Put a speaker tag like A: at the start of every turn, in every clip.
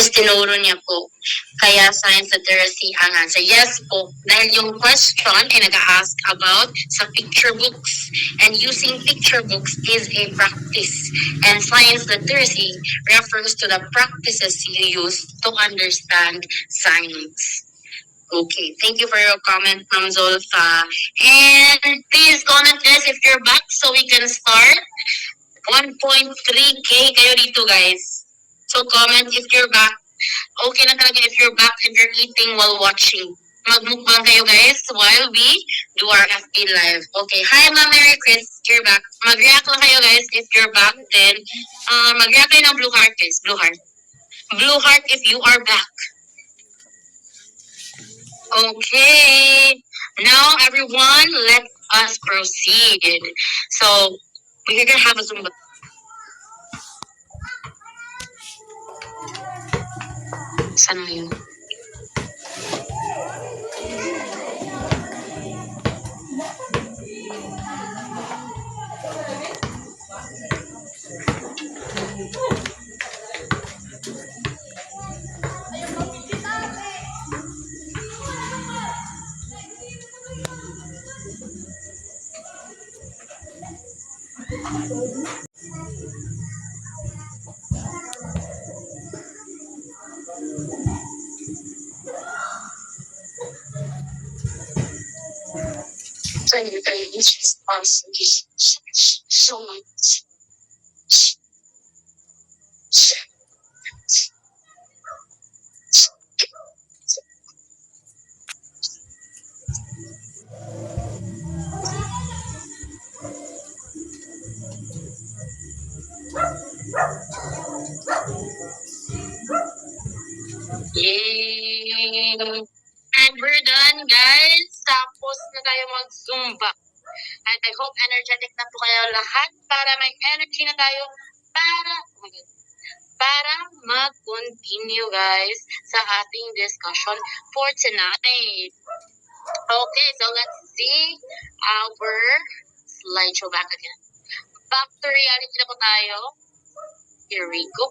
A: Just tinuro niya po. Kaya science literacy ang answer. Yes po. Dahil yung question ay nag-ask about sa picture books. And using picture books is a practice. And science literacy refers to the practices you use to understand science. Okay, thank you for your comment, Ma'am Zolfa. And please comment guys if you're back so we can start. 1.3K kayo dito guys. So comment if you're back. Okay na talaga if you're back and you're eating while watching. Magmukbang kayo guys while we do our FB live. Okay, hi Ma'am Mary Chris, you're back. Mag-react lang kayo guys if you're back. Then, mag-react kayo ng blue heart guys, blue heart. Blue heart if you are back. Okay, now everyone, let us proceed. So, we're gonna have a Zumba. Saan yun? So much. Yay! And we're done, guys. Tapos na tayo mag-Zumba. And I hope energetic na po kayo lahat para may energy na tayo para mag-continue, guys, sa ating discussion for tonight. Okay, so let's see our slideshow back again. Back to reality na po tayo. Here we go.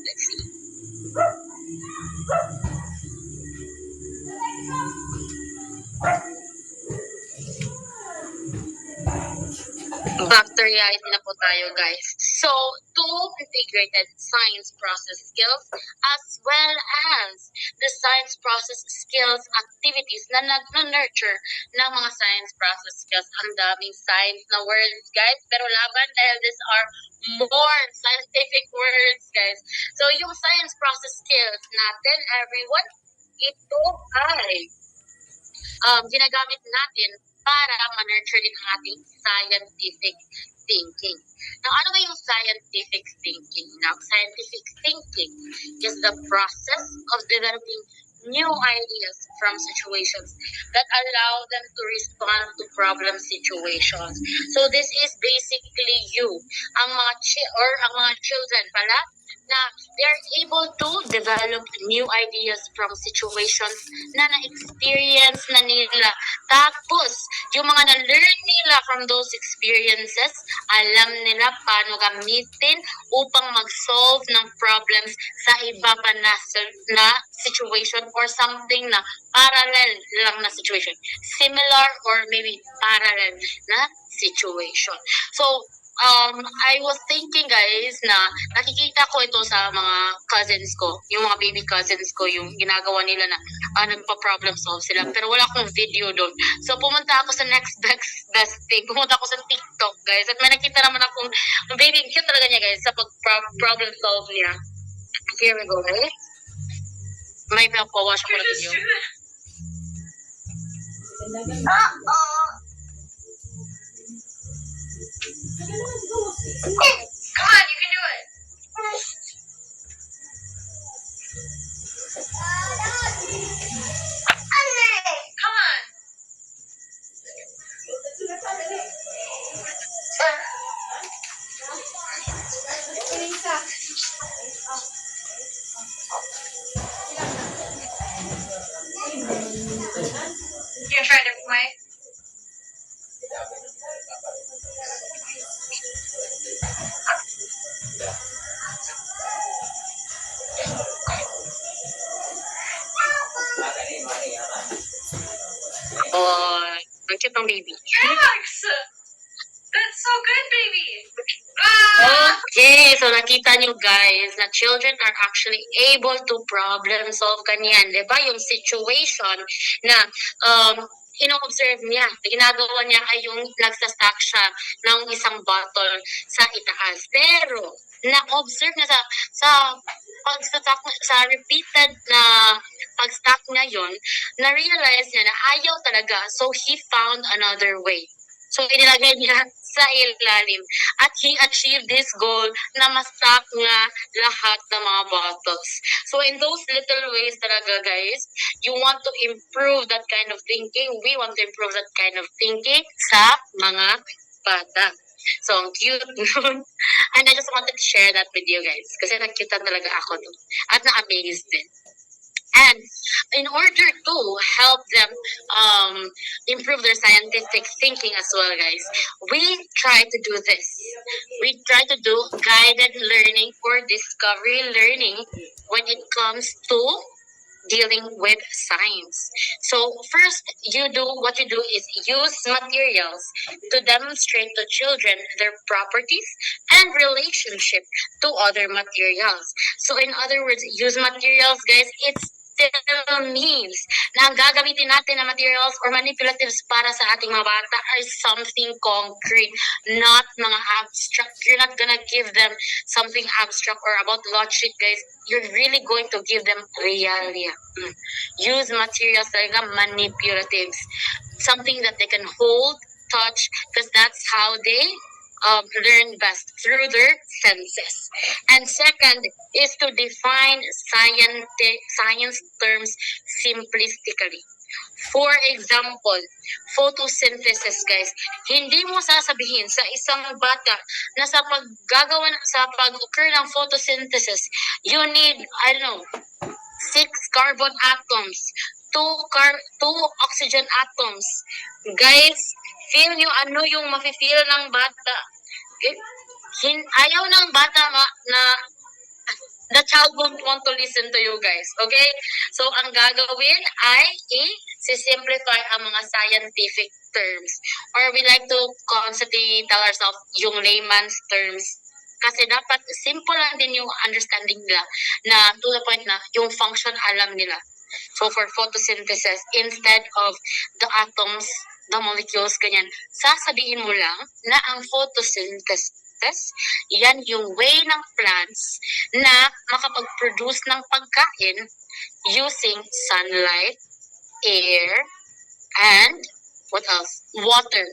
A: Let's see. Back to reality na po tayo, guys. So, two integrated science process skills as well as the science process skills activities na nag-nurture ng mga science process skills. Ang daming science na words, guys. Pero laban dahil these are more scientific words, guys. So, yung science process skills natin, everyone, ito ay ginagamit natin para ma-nurture din ang ating scientific thinking. Now, ano ba yung scientific thinking? Now, scientific thinking is the process of developing new ideas from situations that allow them to respond to problem situations. So, this is basically you. Ang mga children pala, na they are able to develop new ideas from situations na na-experience na nila. Tapos, yung mga na-learn nila from those experiences, alam nila paano gamitin upang mag-solve ng problems sa iba pa na situation or something na parallel lang na situation. Similar or maybe parallel na situation. So, I was thinking guys na nakikita ko ito sa mga cousins ko, yung mga baby cousins ko, yung ginagawa nila na nagpa-problem solve sila. Pero wala akong video doon. So pumunta ako sa next best thing. Pumunta ako sa TikTok guys. At may nakita naman akong baby, cute talaga niya guys sa pag-problem solve niya. Here we go guys. May pinapawash ako na video. Come on, you can do it. Come on. You gonna try a different way? Oh, nag-chat ng baby.
B: Max! That's so good, baby! Ah!
A: Okay, so nakita nyo guys na children are actually able to problem solve kanyan. Diba? Yung situation na ino-observe niya, ginagawa niya ay yung nagsastack siya ng isang bottle sa itaas. Pero, na-observe na sa pag-stack, sa repeated na pag-stack niya yon, na-realize niya na ayaw talaga. So, he found another way. So, inilagay niya sa ilalim. At he achieved this goal na ma-stack nga lahat ng mga bottles. So, in those little ways talaga, guys, you want to improve that kind of thinking. We want to improve that kind of thinking sa mga bata. So, ang cute nun. And I just wanted to share that with you guys. Kasi nakita talaga ako dun. At na-amaze din. And in order to help them improve their scientific thinking as well, guys, we try to do this. We try to do guided learning or discovery learning when it comes to dealing with science. So first, what you do is use materials to demonstrate to children their properties and relationship to other materials. So in other words, use materials, guys, it still means na ang gagamitin natin na materials or manipulatives para sa ating mga bata are something concrete, not mga abstract. You're not gonna give them something abstract or about logic, guys. You're really going to give them realia. Use materials talaga, manipulatives. Something that they can hold, touch, because that's how they learn best through their senses. And second is to define science terms simplistically. For example, photosynthesis, guys. Hindi mo sasabihin sa isang bata na sa pag-occur ng photosynthesis, you need, 6 carbon atoms, 2 oxygen atoms. Guys, feel nyo ano yung mafe-feel ng bata. Ayaw ng bata na the child won't want to listen to you guys. Okay? So, ang gagawin ay i-simplify ang mga scientific terms. Or we like to constantly tell ourselves yung layman's terms. Kasi dapat simple lang din yung understanding nila na to the point na yung function alam nila. So, for photosynthesis, instead of the atoms, the molecules, ganyan, sasabihin mo lang na ang photosynthesis, yan yung way ng plants na makapag-produce ng pagkain using sunlight, air, and what else? Water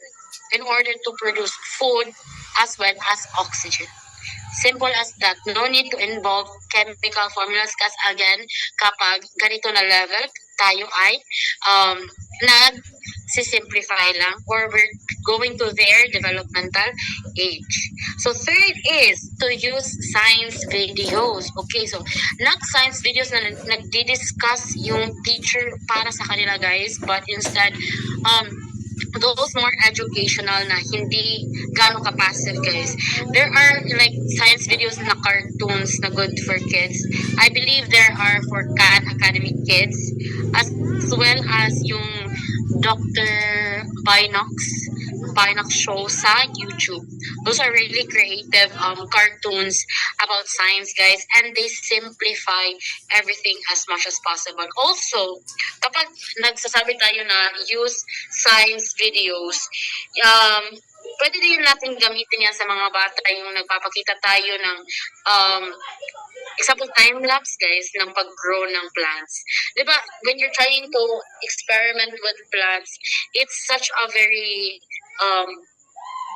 A: in order to produce food as well as oxygen. Simple as that. No need to involve chemical formulas kasi again, kapag ganito na level, tayo ay nag-simplify lang or we're going to their developmental age. So third is to use science videos. Okay, so not science videos na nagdi-discuss yung teacher para sa kanila, guys, but instead those more educational na hindi gano'ng ka-passive, guys. There are like science videos na cartoons na good for kids. I believe there are for Khan Academy kids as well as yung Dr. Binox show sa YouTube. Those are really creative cartoons about science, guys, and they simplify everything as much as possible. Also, kapag nagsasabi tayo na use science videos, pwede din natin gamitin yan sa mga bata, yung nagpapakita tayo ng example time-lapse, guys, ng pag-grow ng plants. Diba, when you're trying to experiment with plants, it's such a very,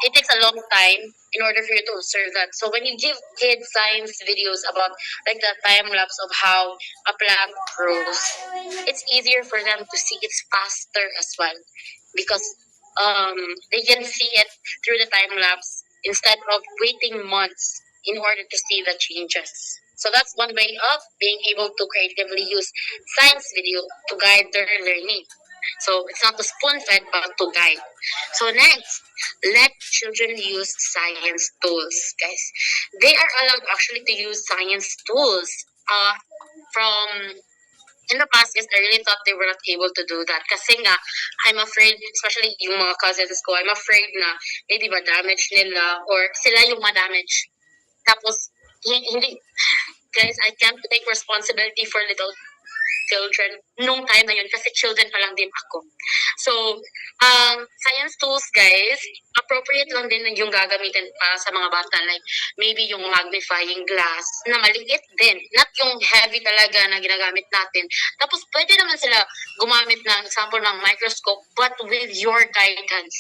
A: it takes a long time in order for you to observe that. So when you give kids science videos about like the time-lapse of how a plant grows, it's easier for them to see it's faster as well because they can see it through the time-lapse instead of waiting months in order to see the changes. So that's one way of being able to creatively use science video to guide their learning. So it's not to spoon-fed, but to guide. So next, let children use science tools, guys. They are allowed actually to use science tools from in the past, yes, I really thought they were not able to do that. Kasi nga, I'm afraid, especially yung mga cousins ko, I'm afraid na maybe ma-damage nila or sila yung ma-damage. Tapos, hindi, guys, I can't take responsibility for little children nung time na yun kasi children pa lang din ako. So, science tools, guys, appropriate lang din yung gagamitin para sa mga bata. Like, maybe yung magnifying glass na maliit din. Not yung heavy talaga na ginagamit natin. Tapos, pwede naman sila gumamit ng example ng microscope but with your guidance.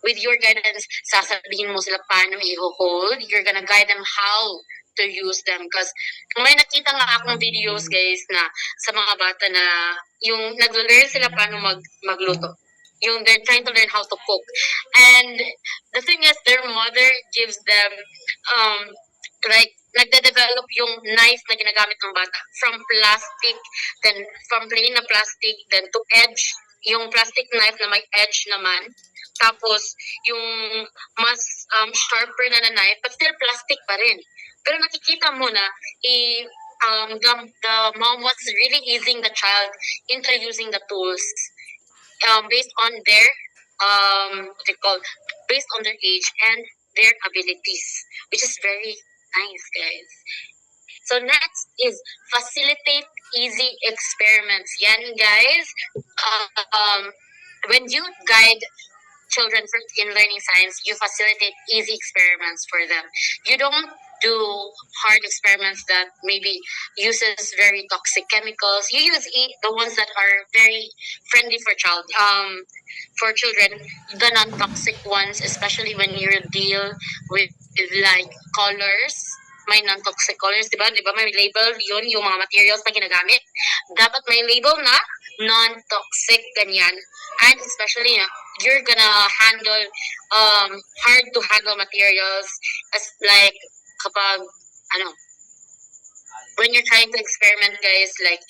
A: With your guidance, sasabihin mo sila paano i-hold. You're gonna guide them how to use them because may nakita nga akong videos guys na sa mga bata na yung nag-learn sila paano magluto. Yung they're trying to learn how to cook. And the thing is, their mother gives them like nagde-develop yung knife na ginagamit ng bata from plastic, then from plain na plastic, then to edge, yung plastic knife na may edge naman. Tapos, yung mas sharper na knife, but still plastic pa rin. Pero nakikita mo na the mom was really easing the child into using the tools based on their based on their age and their abilities, which is very nice, guys. So next is facilitate easy experiments. Yan, guys. When you guide children in learning science, you facilitate easy experiments for them. You don't do hard experiments that maybe uses very toxic chemicals. You use the ones that are very friendly for children, the non-toxic ones, especially when you deal with like colors. May non-toxic colors, di ba? Di ba may label yun, yung mga materials na ginagamit. Dapat may label na non-toxic, ganyan. And especially, you're gonna handle hard to handle materials as like kapag when you're trying to experiment, guys, like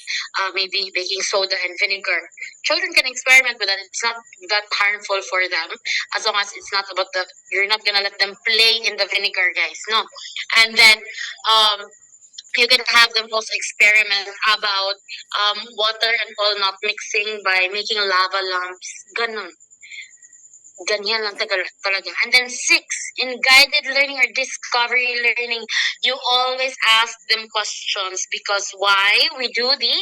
A: maybe baking soda and vinegar. Children can experiment with that. It's not that harmful for them as long as it's not about you're not gonna let them play in the vinegar, guys. No. And then you can have them also experiment about water and oil not mixing by making lava lamps. Ganon. Ganyan lang talaga. And then 6, in guided learning or discovery learning, you always ask them questions because why? We do the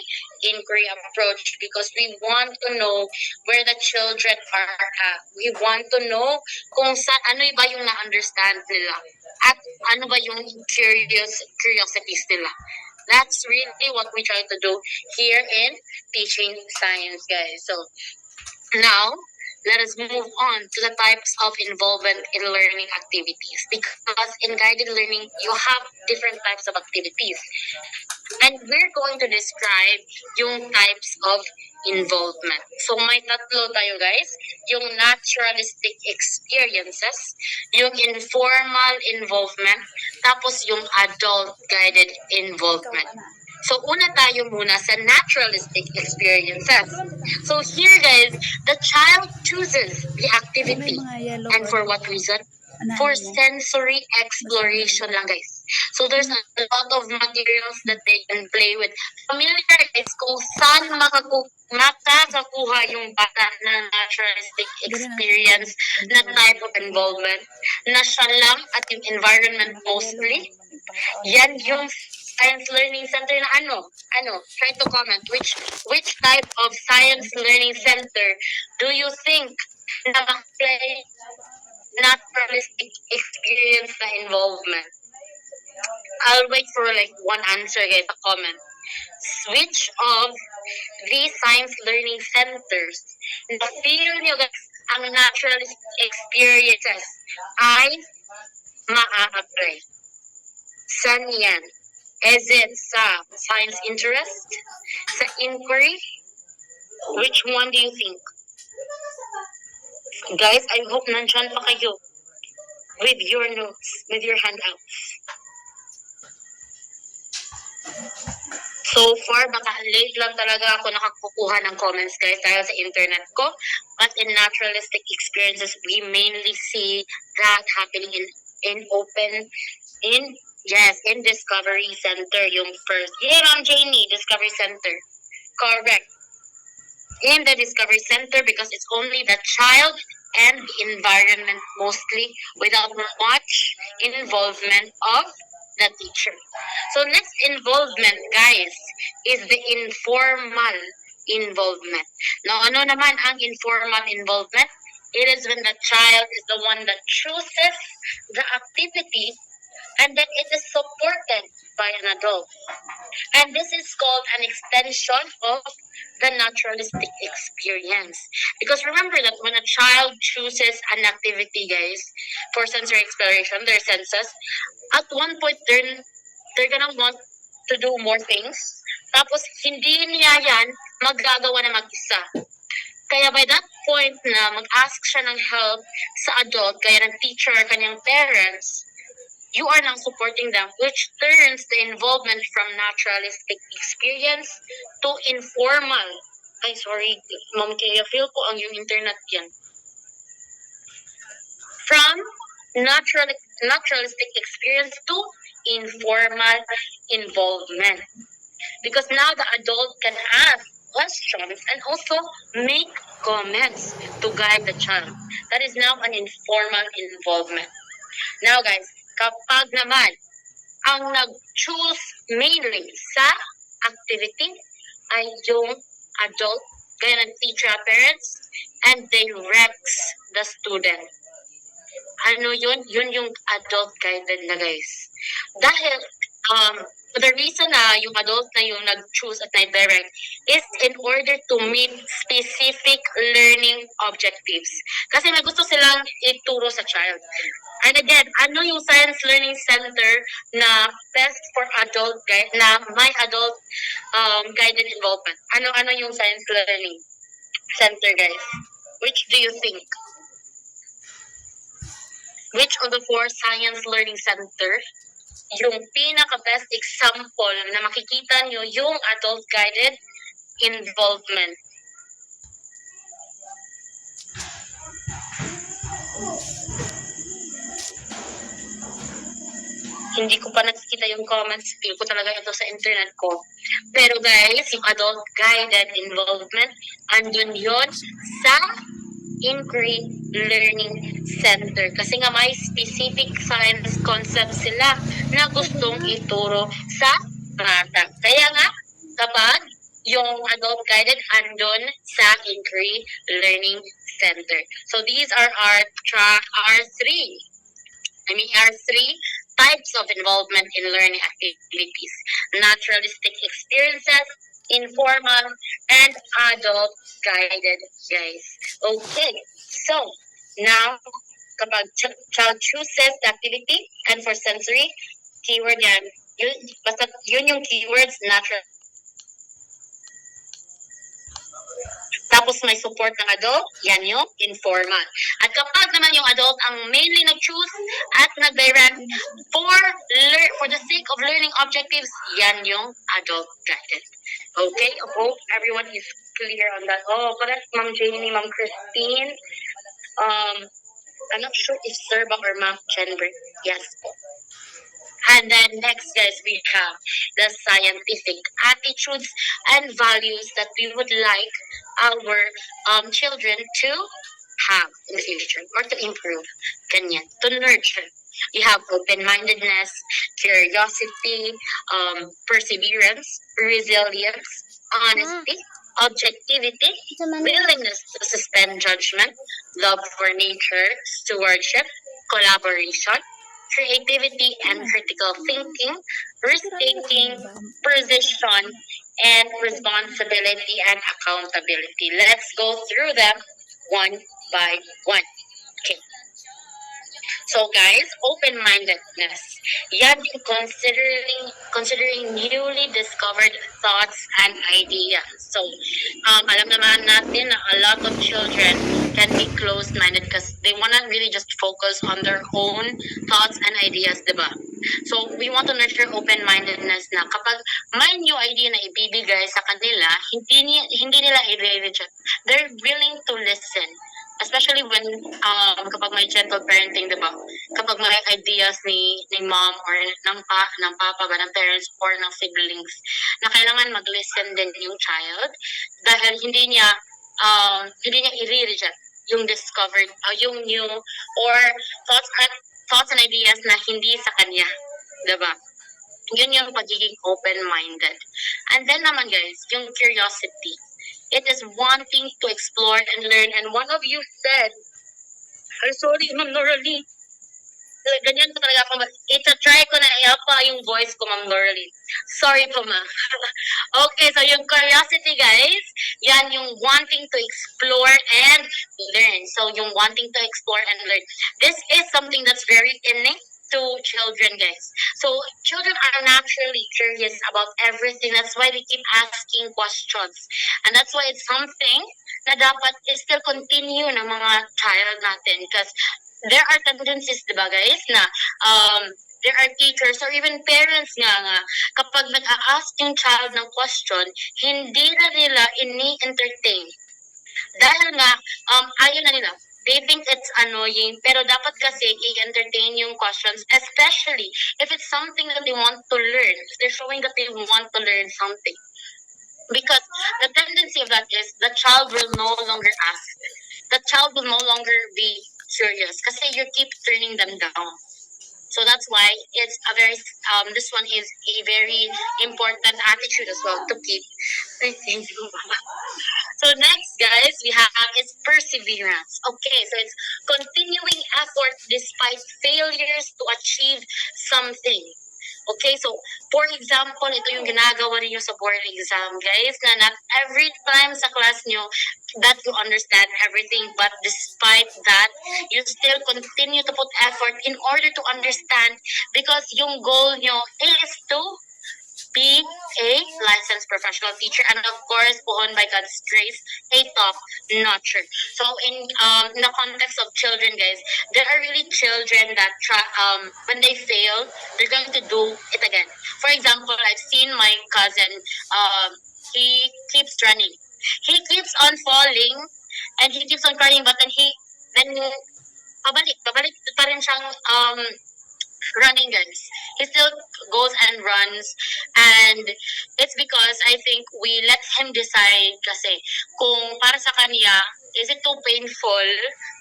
A: inquiry approach because we want to know where the children are at. We want to know kung ano ba yung na-understand nila at ano ba yung curiosities nila. That's really what we try to do here in teaching science, guys. So now, let us move on to the types of involvement in learning activities. Because in guided learning, you have different types of activities. And we're going to describe yung types of involvement. So may tatlo tayo, guys. Yung naturalistic experiences, yung informal involvement, tapos yung adult-guided involvement. So, una tayo muna sa naturalistic experiences. So, here guys, the child chooses the activity. And for what reason? For sensory exploration lang, guys. So, there's a lot of materials that they can play with. Familiar, guys, kung saan makakakuha yung bata ng naturalistic experience na type of involvement, na siya lang at yung environment mostly. Yan yung science learning center na try to comment which type of science learning center do you think na play naturalistic experience na involvement? I'll wait for like one answer, guys, a comment. Which of these science learning centers na feel nyo guys ang naturalistic experiences ay maa-apply? Saan yan? Is it sa science interest? Sa inquiry? Which one do you think? Guys, I hope nandyan pa kayo with your notes, with your handouts. So far, baka late lang talaga ako nakakukuha ng comments, guys, dahil sa internet ko. But in naturalistic experiences, we mainly see that happening in Yes, in Discovery Center, yung first. Yeah, Ma'am Janie, Discovery Center. Correct. In the Discovery Center because it's only the child and the environment mostly without much involvement of the teacher. So next involvement, guys, is the informal involvement. Now, ano naman ang informal involvement? It is when the child is the one that chooses the activity and then it is supported by an adult. And this is called an extension of the naturalistic experience. Because remember that when a child chooses an activity, guys, for sensory exploration, their senses, at one point they're gonna want to do more things. Tapos hindi niya yan magagawa na mag-isa. Kaya by that point na mag-ask siya ng help sa adult, kaya ng teacher, kanyang parents, you are now supporting them, which turns the involvement from naturalistic experience to informal. Ay, sorry, Ma'am Kaya, feel ko ang yung internet yan. From naturalistic experience to informal involvement. Because now the adult can ask questions and also make comments to guide the child. That is now an informal involvement. Now guys, kapag naman ang nag-choose mainly sa activity ay yung adult, kaya ng teacher, parents, and directs the student. Ano yun? Yun yung adult guided na, guys. Dahil, the reason na yung adult na yung nag-choose at nag-direct is in order to meet specific learning objectives. Kasi may gusto silang ituro sa child. And again, ano yung Science Learning Center na best for adult guide, na may adult guided involvement? Ano yung Science Learning Center, guys? Which do you think? Which of the 4 Science Learning Center yung pinaka-best example na makikita nyo yung adult-guided involvement? Hindi ko pa nakikita yung comments. Feel ko talaga ito sa internet ko. Pero guys, yung adult-guided involvement, andun yun sa Inquiry Learning Center. Kasi nga may specific science concept sila na gustong ituro sa bata. Kaya nga, kapag yung adult-guided andun sa Inquiry Learning Center. So these are our three types of involvement in learning activities: naturalistic experiences, informal, and adult guided, guys. Okay, so now kapag child chooses the activity, and for sensory, keyword yan, basta yun yung keywords, natural. Tapos may support ng adult, yan yung informal. At kapag naman yung adult ang mainly nag-choose at nag-direct for the sake of learning objectives, yan yung adult guided. Okay, I hope everyone is clear on that. Oh, correct, Ma'am Janie, Ma'am Christine. I'm not sure if Sir Bak or Ma'am Jennifer. Yes. And then next, guys, we have the scientific attitudes and values that we would like our children to have in the future or to improve, ganyan, to nurture. You have open-mindedness, curiosity, perseverance, resilience, honesty, objectivity, willingness to suspend judgment, love for nature, stewardship, collaboration, creativity and critical thinking, risk-taking, precision, and responsibility and accountability. Let's go through them one by one. Okay. So guys, open-mindedness. Yan yung considering newly discovered thoughts and ideas. So, alam naman natin na a lot of children can be closed-minded because they wanna really just focus on their own thoughts and ideas, diba? So, we want to nurture open-mindedness na kapag may new idea na ibibigay sa kanila, hindi nila i-reject. They're willing to listen. especially when kapag may gentle parenting, 'di ba? Kapag may ideas ni mom or ng papa ba ng parents or ng siblings na kailangan mag-listen din yung child dahil hindi niya i-reject yung discovered yung new or thoughts and ideas na hindi sa kanya, 'di ba? Yun yung pagiging open-minded. And then naman guys, yung curiosity. It is wanting to explore and learn. And one of you said, I'm sorry, Ma'am Noralie. Ganyan po talaga ako. Ita-try ko na i-apa yung voice ko, Ma'am Noralie. Sorry po, Ma. Okay, so yung curiosity, guys, yan yung wanting to explore and learn. So yung wanting to explore and learn. This is something that's very innate to children, guys. So children are naturally curious about everything. That's why they keep asking questions. And that's why it's something na dapat is still continue ng mga child natin because there are tendencies, di ba guys, na there are teachers or even parents nga kapag nag-a-ask yung child ng question, hindi na nila ini-entertain. Dahil nga, ayaw na nila. They think it's annoying, pero dapat kasi i-entertain yung questions, especially if it's something that they want to learn. If they're showing that they want to learn something. Because the tendency of that is the child will no longer ask. The child will no longer be curious kasi you keep turning them down. So that's why it's a very this one is a very important attitude as well to keep. Thank you. So next, guys, we have is perseverance. Okay, so it's continuing effort despite failures to achieve something. Okay, so for example, ito yung ginagawa niyo sa board exam, guys, na not every time sa class nyo that you understand everything, but despite that, you still continue to put effort in order to understand because yung goal nyo is to be a licensed professional teacher and of course, pohon by God's grace, a top notcher. So in the context of children, guys, there are really children that when they fail, they're going to do it again. For example, I've seen my cousin, he keeps running. He keeps on falling and he keeps on crying, but then pabalik pa rin siyang running, guys. He still goes and runs and it's because I think we let him decide kasi kung para sa kanya, is it too painful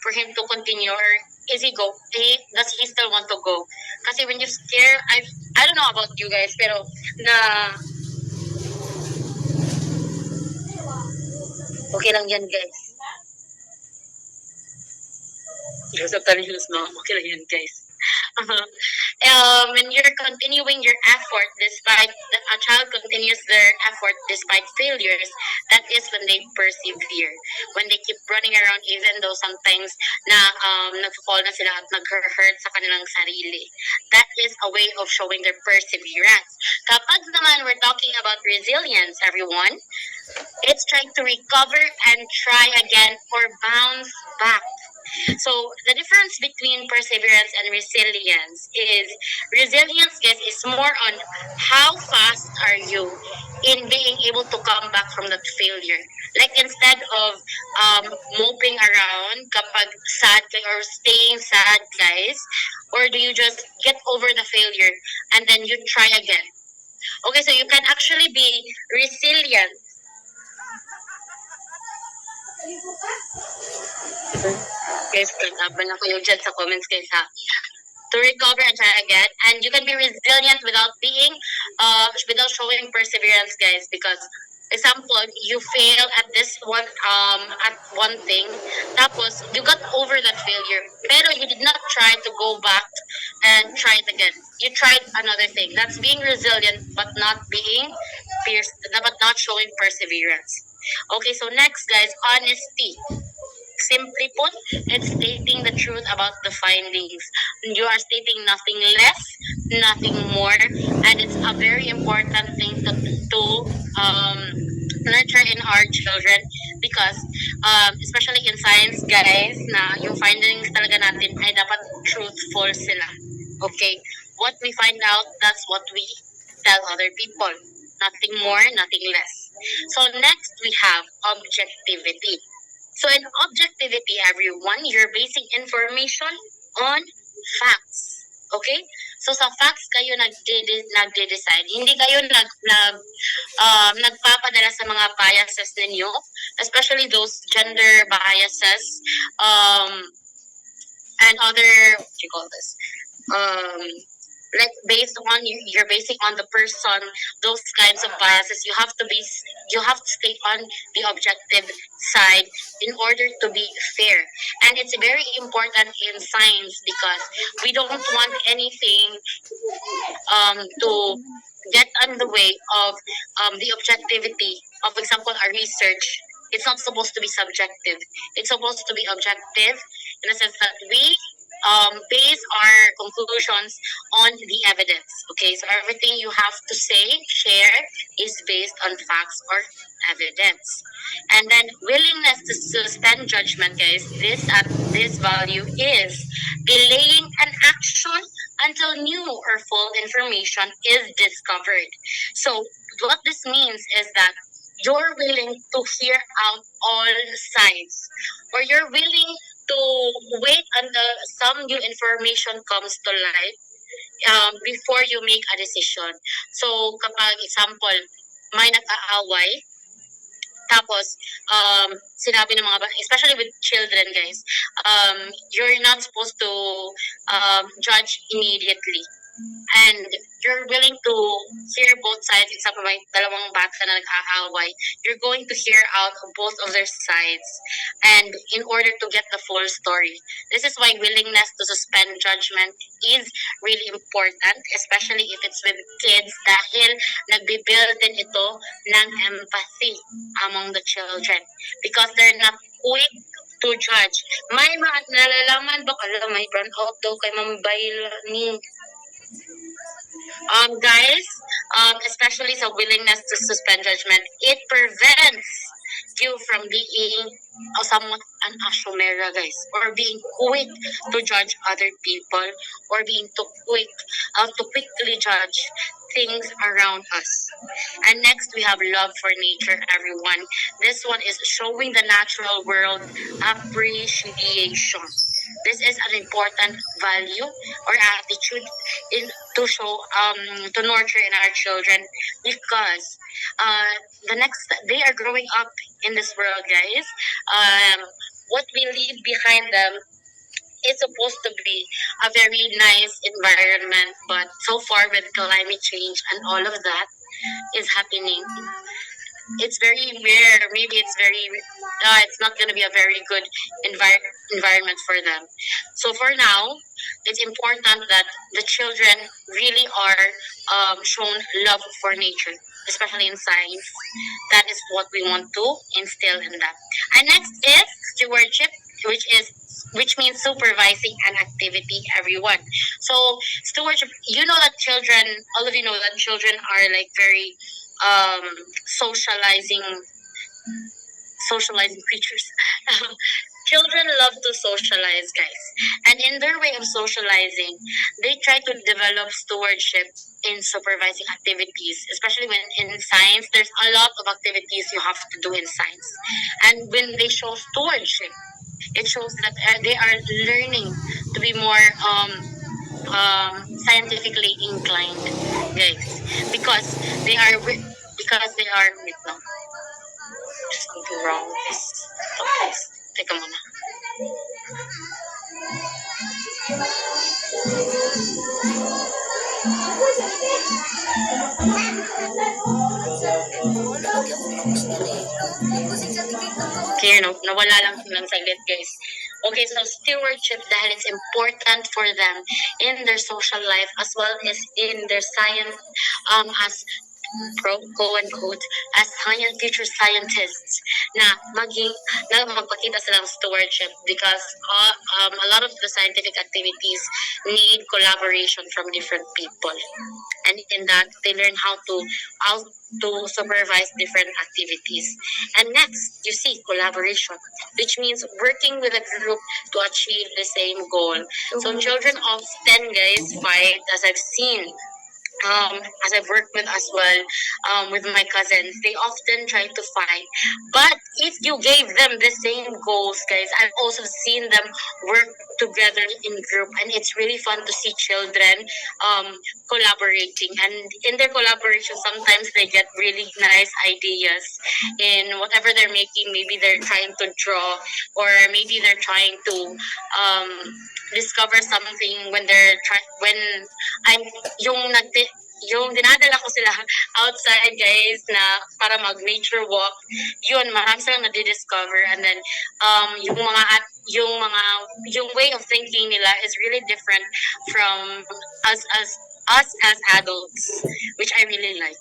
A: for him to continue or does he still want to go? Kasi when you scare, I don't know about you guys, pero okay lang yan, guys. Joseph Tanihil's mom, okay lang yan, guys. When you're continuing your effort despite a child continues their effort despite failures, that is when they persevere. When they keep running around even though sometimes nag-fall na sila at nag-hurt sa kanilang sarili. That is a way of showing their perseverance. Kapag naman we're talking about resilience, everyone, it's trying to recover and try again or bounce back. So the difference between perseverance and resilience is resilience, guys, is more on how fast are you in being able to come back from that failure. Like instead of moping around kapag sad or staying sad, guys, or do you just get over the failure and then you try again? Okay, so you can actually be resilient. Guys, kalaban ako yung dyan sa comments, guys, ha? To recover and try again. And you can be resilient without without showing perseverance, guys, because example, you fail at this one thing, tapos you got over that failure, pero you did not try to go back and try it again. You tried another thing. That's being resilient, but not showing perseverance. Okay, so next, guys, honesty. Simply put, it's stating the truth about the findings. You are stating nothing less, nothing more, and it's a very important thing to nurture in our children because especially in science, guys, na yung findings talaga natin ay dapat truthful sila. Okay? What we find out, that's what we tell other people. Nothing more, nothing less. So next, we have objectivity. So in objectivity, everyone, you're basing information on facts. Okay? So sa facts kayo nagde-decide. Hindi kayo nagpapadala sa mga biases ninyo, especially those gender biases, and other, what you call this? Like based on you're basing on the person, those kinds of biases, you have to stay on the objective side in order to be fair. And it's very important in science because we don't want anything to get on the way of the objectivity of, example, our research. It's not supposed to be subjective. It's supposed to be objective in the sense that we base our conclusions on the evidence. Okay, so everything you have to say, share, is based on facts or evidence. And then willingness to suspend judgment, guys. This value is delaying an action until new or full information is discovered. So what this means is that you're willing to hear out all sides, or you're willing to wait until some new information comes to light before you make a decision. So kapag example, may nag-aaway, tapos sinabi ng mga especially with children, guys, you're not supposed to judge immediately. And you're willing to hear both sides. Example, may dalawang bata na nag-aaway, you're going to hear out both of their sides, and in order to get the full story. This is why willingness to suspend judgment is really important, especially if it's with kids, dahil nagbibuild din ito ng empathy among the children because they're not quick to judge. May mga nalalaman ba, may brown out daw kay Mambayl ni guys, especially sa willingness to suspend judgment, it prevents you from being somewhat an asomera, guys, or being quick to judge other people, or being too quick to quickly judge things around us. And next, we have love for nature, everyone. This one is showing the natural world appreciation. This is an important value or attitude to show to nurture in our children, because they are growing up in this world, guys. What we leave behind them is supposed to be a very nice environment, but so far with climate change and all of that is happening, it's very rare. Maybe it's not going to be a very good environment for them. So for now, it's important that the children really are shown love for nature, especially in science. That is what we want to instill in them. And next is stewardship, which means supervising an activity, everyone. So stewardship, you know that all of you know that children are like very socializing creatures. Children love to socialize, guys. And in their way of socializing, they try to develop stewardship in supervising activities, especially when in science, there's a lot of activities you have to do in science. And when they show stewardship, it shows that they are learning to be more scientifically inclined, guys, because they are wait lang. Just something wrong with this. Okay, teka muna. Okay, nawala lang saglit, guys. Okay, so stewardship, dahil it's important for them in their social life as well as in their science, as quote unquote, as future scientists, na magpakita silang stewardship, because a lot of the scientific activities need collaboration from different people, and in that they learn how to supervise different activities. And next, you see collaboration, which means working with a group to achieve the same goal. So children often, guys, fight, as I've seen. as I've worked with as well, with my cousins, they often try to fight. But if you gave them the same goals, guys, I've also seen them work together in group, and it's really fun to see children collaborating. And in their collaboration, sometimes they get really nice ideas in whatever they're making. Maybe they're trying to draw, or maybe they're trying to discover something when when I'm yung yung dinadala ko sila outside, guys, na para mag-nature walk. Yun, marami silang nadi-discover. And then, yung way of thinking nila is really different from us as adults, which I really like.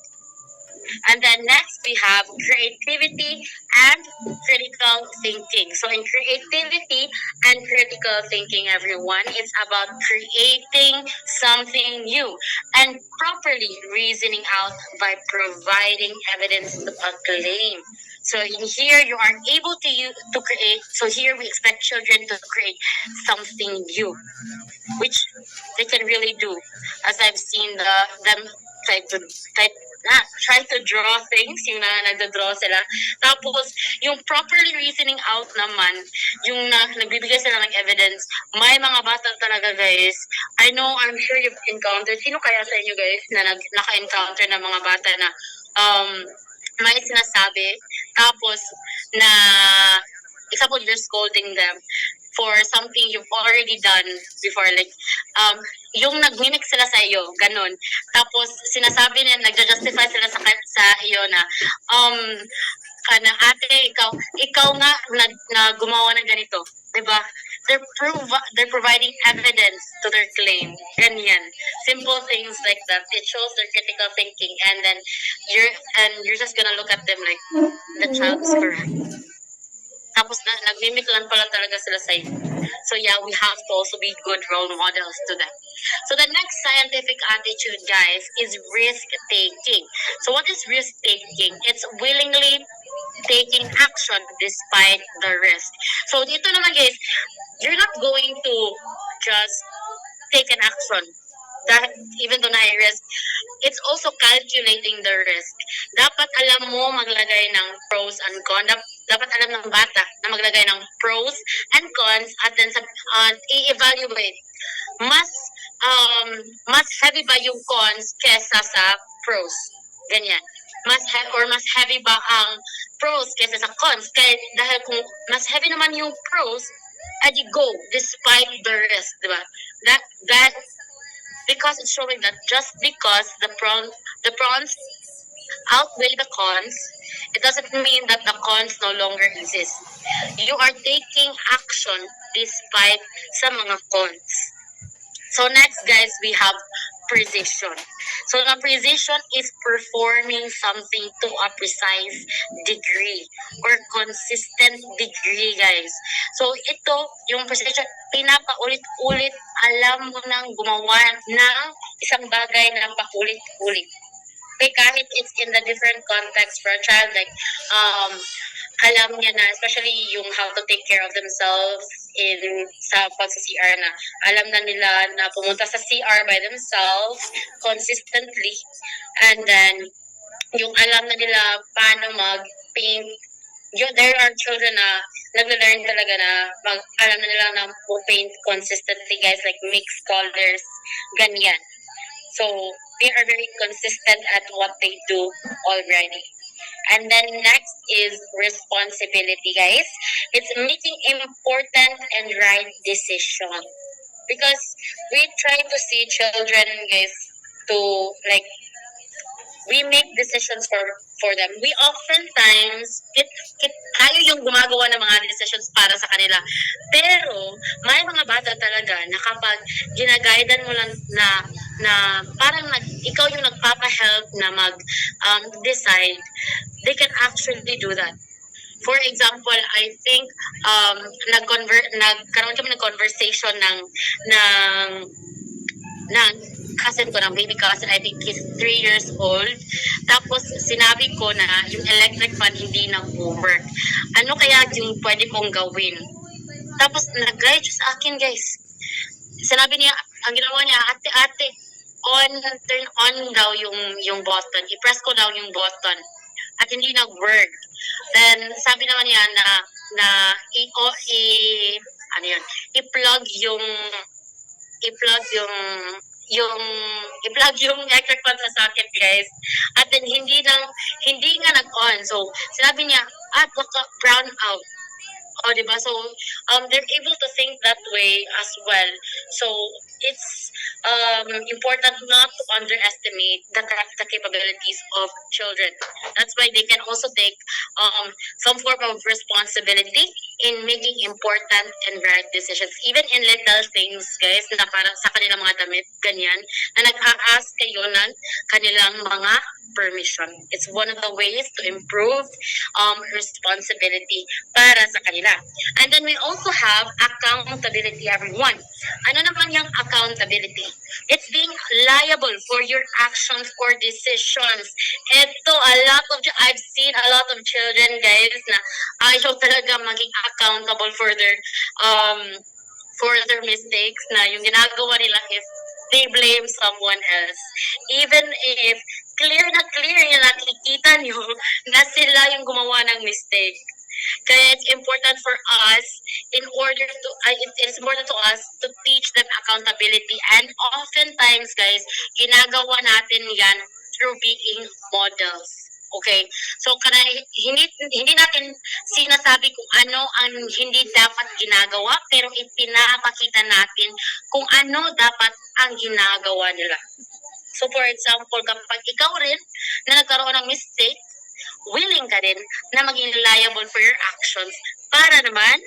A: And then next we have creativity and critical thinking. So in creativity and critical thinking, everyone, it's about creating something new and properly reasoning out by providing evidence to a claim. So in here you are able to create. So here we expect children to create something new, which they can really do. As I've seen them try to draw things, yung nagda-draw sila. Tapos, yung properly reasoning out naman, yung nagbibigay sila ng evidence, may mga bata talaga, guys. I know, I'm sure you've encountered, sino kaya sa inyo, guys, na naka-encounter ng mga bata na may sinasabi, tapos na, example, you're scolding them for something you've already done before, like yung nag-mimic sila sa iyo, ganun. Tapos sinasabi nila, nagja-justify sila sa iyo na kana ate, ikaw nga na gumawa ng ganito, 'di ba? They're providing evidence to their claim. Ganyan. Simple things like that. It shows their critical thinking, and then you're just gonna look at them like the child is correct. Tapos nag-mimic lang pala talaga sila sa iyo. So yeah, we have to also be good role models to them. So the next scientific attitude, guys, is risk-taking. So what is risk-taking? It's willingly taking action despite the risk. So dito naman, guys, you're not going to just take an action that even though na-risk, it's also calculating the risk. Dapat alam mo maglagay ng pros and cons. Dapat alam ng bata na maglagay ng pros and cons at then i-evaluate. Mas heavy ba yung cons kesa sa pros? Ganyan. Mas heavy ba ang pros kesa sa cons? Dahil kung mas heavy naman yung pros, adi go despite the risk, diba? That because it's showing that just because the pros outweigh the cons, it doesn't mean that the cons no longer exist. You are taking action despite sa mga cons. So next, guys, we have precision. So the precision is performing something to a precise degree or consistent degree, guys. So ito, yung precision, pinapaulit-ulit, alam mo nang gumawa ng isang bagay na paulit-ulit. Okay, kahit it's in the different context for a child, like alam niya na, especially yung how to take care of themselves sa pag-CR na. Alam na nila na pumunta sa CR by themselves consistently. And then, yung alam na nila paano mag-paint. There are children na nag-learn talaga na alam na nila na paint consistently, guys, like mix colors, ganyan. So, they are very consistent at what they do already. And then next is responsibility, guys. It's making important and right decision. Because we try to see children, guys, to like, we make decisions for them. We oftentimes, tayo yung gumagawa ng mga decisions para sa kanila. Pero, may mga bata talaga na kapag ginagaidan mo lang na parang ikaw yung nagpapa-help na mag-decide, they can actually do that. For example, I think nagkaroon kami ng conversation ng cousin ko, ng baby cousin, I think he's 3 years old. Tapos sinabi ko na yung electric fan hindi nag-work. Ano kaya yung pwede kong gawin? Tapos nag-guide sa akin, guys. Sinabi niya, ang ginawa niya, ate, turn on daw yung button. I-press ko daw yung button. At hindi nag-work. Then, sabi naman niya na ano yun, i-plug yung i-plug yung yung i-plug yung electric fan sa socket, guys. At then hindi nga nag-on. So sinabi niya, baka brown out. Oh, diba? So, they're able to think that way as well. So, it's important not to underestimate the capabilities of children. That's why they can also take some form of responsibility in making important and right decisions. Even in little things, guys, na parang sa kanilang mga damit, ganyan, na nag-a-ask kayo ng kanilang mga permission. It's one of the ways to improve responsibility para sa kanila. And then we also have accountability, everyone. Ano naman yung accountability? It's being liable for your actions or decisions. Ito, I've seen a lot of children, guys, na ayaw talaga maging accountable for their mistakes, na yung ginagawa nila is they blame someone else. Even if clear na nakikita nyo na sila yung gumawa ng mistake. Kaya it's important for us it's important to us to teach them accountability, and oftentimes, guys, ginagawa natin yan through being models. Okay? So, hindi natin sinasabi kung ano ang hindi dapat ginagawa, pero ipinapakita natin kung ano dapat ang ginagawa nila. So, for example, kapag ikaw rin na nagkaroon ng mistake, willing ka din na maging liable for your actions para naman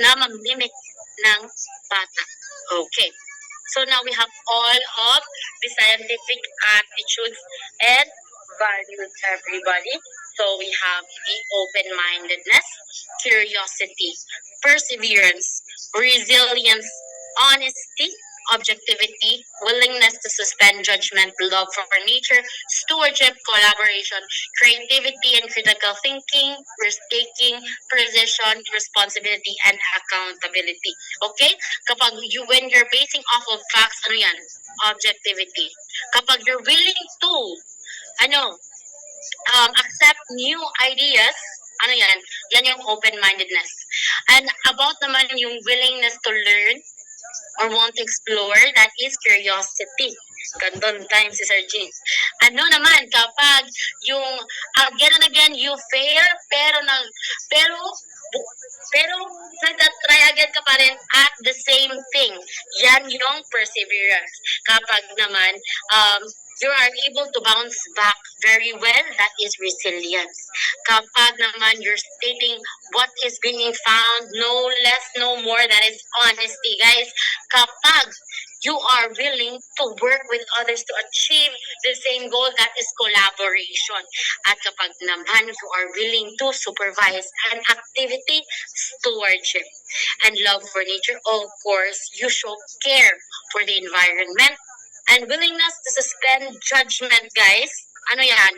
A: na mag-mimic ng bata. Okay. So, now we have all of the scientific attitudes and values, everybody. So, we have the open-mindedness, curiosity, perseverance, resilience, honesty, objectivity, willingness to suspend judgment, love for nature, stewardship, collaboration, creativity and critical thinking, risk-taking, precision, responsibility, and accountability. Okay? When you're basing off of facts, ano yan? Objectivity. Kapag you're willing to, accept new ideas, ano yan? Yan yung open-mindedness. And about naman yung willingness to learn, or want to explore, that is curiosity. Gandun time si Sir Jean. Ano naman, kapag yung again and again you fail, pero nagtatry again ka pa rin at the same thing. Yan yung perseverance. Kapag naman you are able to bounce back very well, that is resilience. Kapag naman you're stating what is being found, no less, no more, that is honesty, guys. Kapag you are willing to work with others to achieve the same goal, that is collaboration. At kapag naman you are willing to supervise an activity, stewardship. And love for nature, of course, you show care for the environment, and willingness to suspend judgment, guys. Ano yan?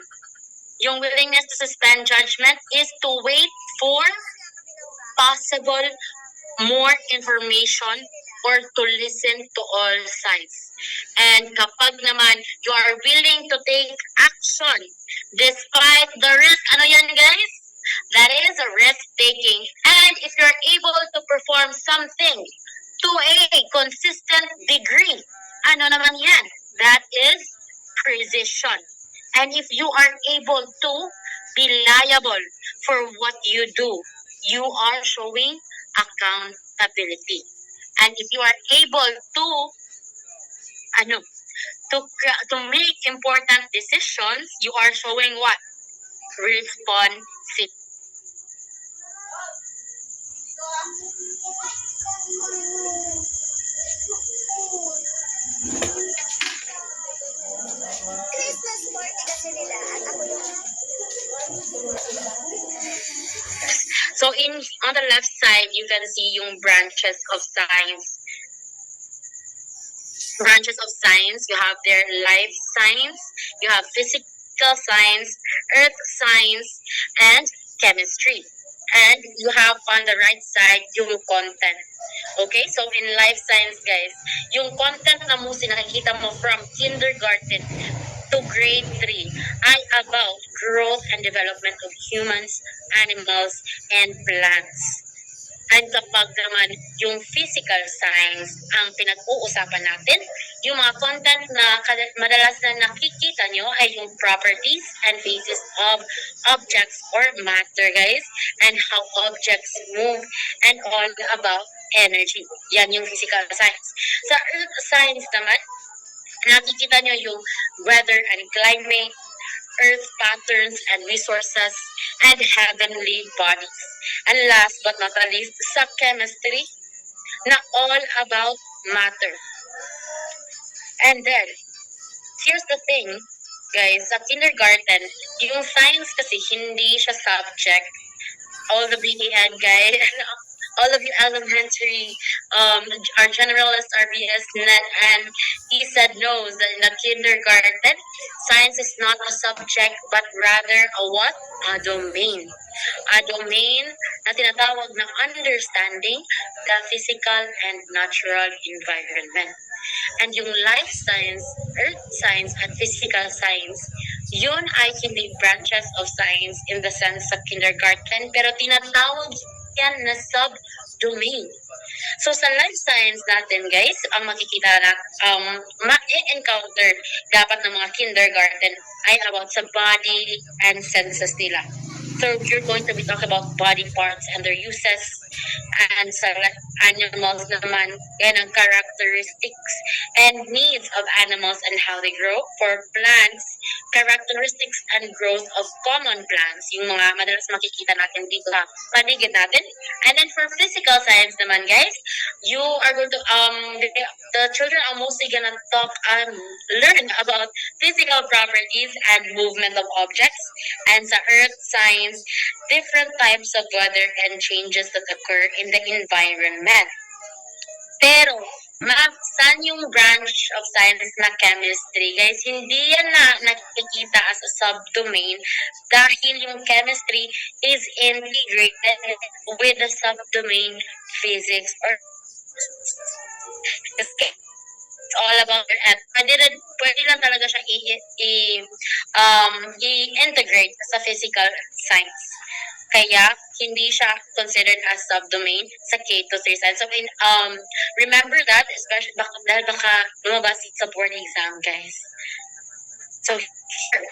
A: Yung willingness to suspend judgment is to wait for possible more information or to listen to all sides. And kapag naman you are willing to take action despite the risk, ano yan, guys? That is a risk-taking. And if you're able to perform something to a consistent degree, ano naman yan? That is precision. And if you are able to be liable for what you do, you are showing accountability. And if you are able to make important decisions, you are showing what? Responsibility.
C: Christmas party kasi nila at ako yung
A: So on the left side, you can see yung branches of science. Branches of science, you have their life science, you have physical science, earth science, and chemistry. And you have on the right side yung content. Okay, so in life science guys, yung content na mo nakikita mo from kindergarten to grade 3 ay about growth and development of humans, animals, and plants. And kapag naman yung physical science ang pinag-uusapan natin, yung mga content na madalas na nakikita nyo ay yung properties and phases of objects or matter guys, and how objects move, and all about energy. Yan yung physical science. Sa earth science naman, nakikita nyo yung weather and climate, earth patterns and resources, and heavenly bodies. And last but not the least, sa chemistry, na all about matter. And then, here's the thing, guys, sa kindergarten, yung science kasi hindi siya subject. All the BEN guys, all of you elementary, our generalist, RBS, Net, and he said no, that in the kindergarten, science is not a subject, but rather a what? A domain. A domain na tinatawag na understanding the physical and natural environment. And yung life science, earth science, at physical science, yun ay hindi branches of science in the sense sa kindergarten, pero tinatawag yan na subdomain. So sa life science natin guys, ang makikita na ma-encounter dapat ng mga kindergarten ay about sa body and senses nila. So you're going to be talking about body parts and their uses, and sa animals naman, yan ang characteristics and needs of animals and how they grow. For plants, characteristics and growth of common plants, yung mga madalas makikita natin dito sa paligid natin. And then for physical science naman guys, you are going to, the children are mostly gonna talk and learn about physical properties and movement of objects. And sa earth science, different types of weather and changes that occur in the environment. Pero, ma'am, saan yung branch of science na chemistry? Guys, hindi yan na nakikita as a subdomain dahil yung chemistry is integrated with the subdomain physics or it's all about and pwede lang talaga siya i-integrate sa physical science. Kaya, hindi siya considered as subdomain sa K to 3 science. So, remember that, especially dahil baka lumabas sa board exam, guys. So, sure.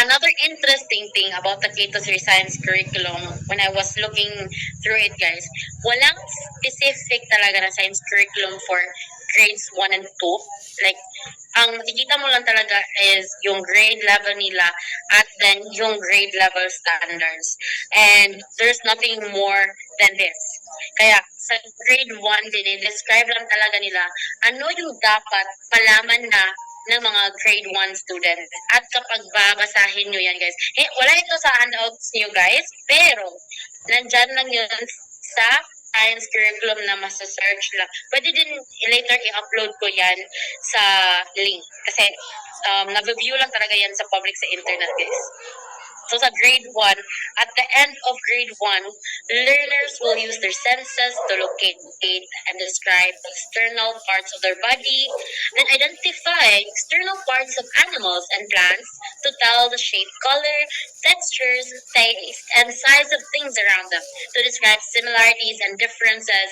A: Another interesting thing about the K to 3 science curriculum, when I was looking through it, guys, walang specific talaga na science curriculum for grades 1 and 2. Like, ang makikita mo lang talaga is yung grade level nila at then yung grade level standards. And there's nothing more than this. Kaya sa grade 1 din, describe lang talaga nila ano yung dapat malaman na ng mga grade 1 students. At kapag babasahin nyo yan guys, wala ito sa handouts nyo guys, pero nandyan lang yun sa science curriculum na masa-search lang. Pwede din later i-upload ko yan sa link. Kasi na-view lang talaga yan sa public sa internet guys. So sa grade 1, at the end of grade 1, learners will use their senses to locate and describe external parts of their body, then identify external parts of animals and plants to tell the shape, color, textures, taste, and size of things around them, to describe similarities and differences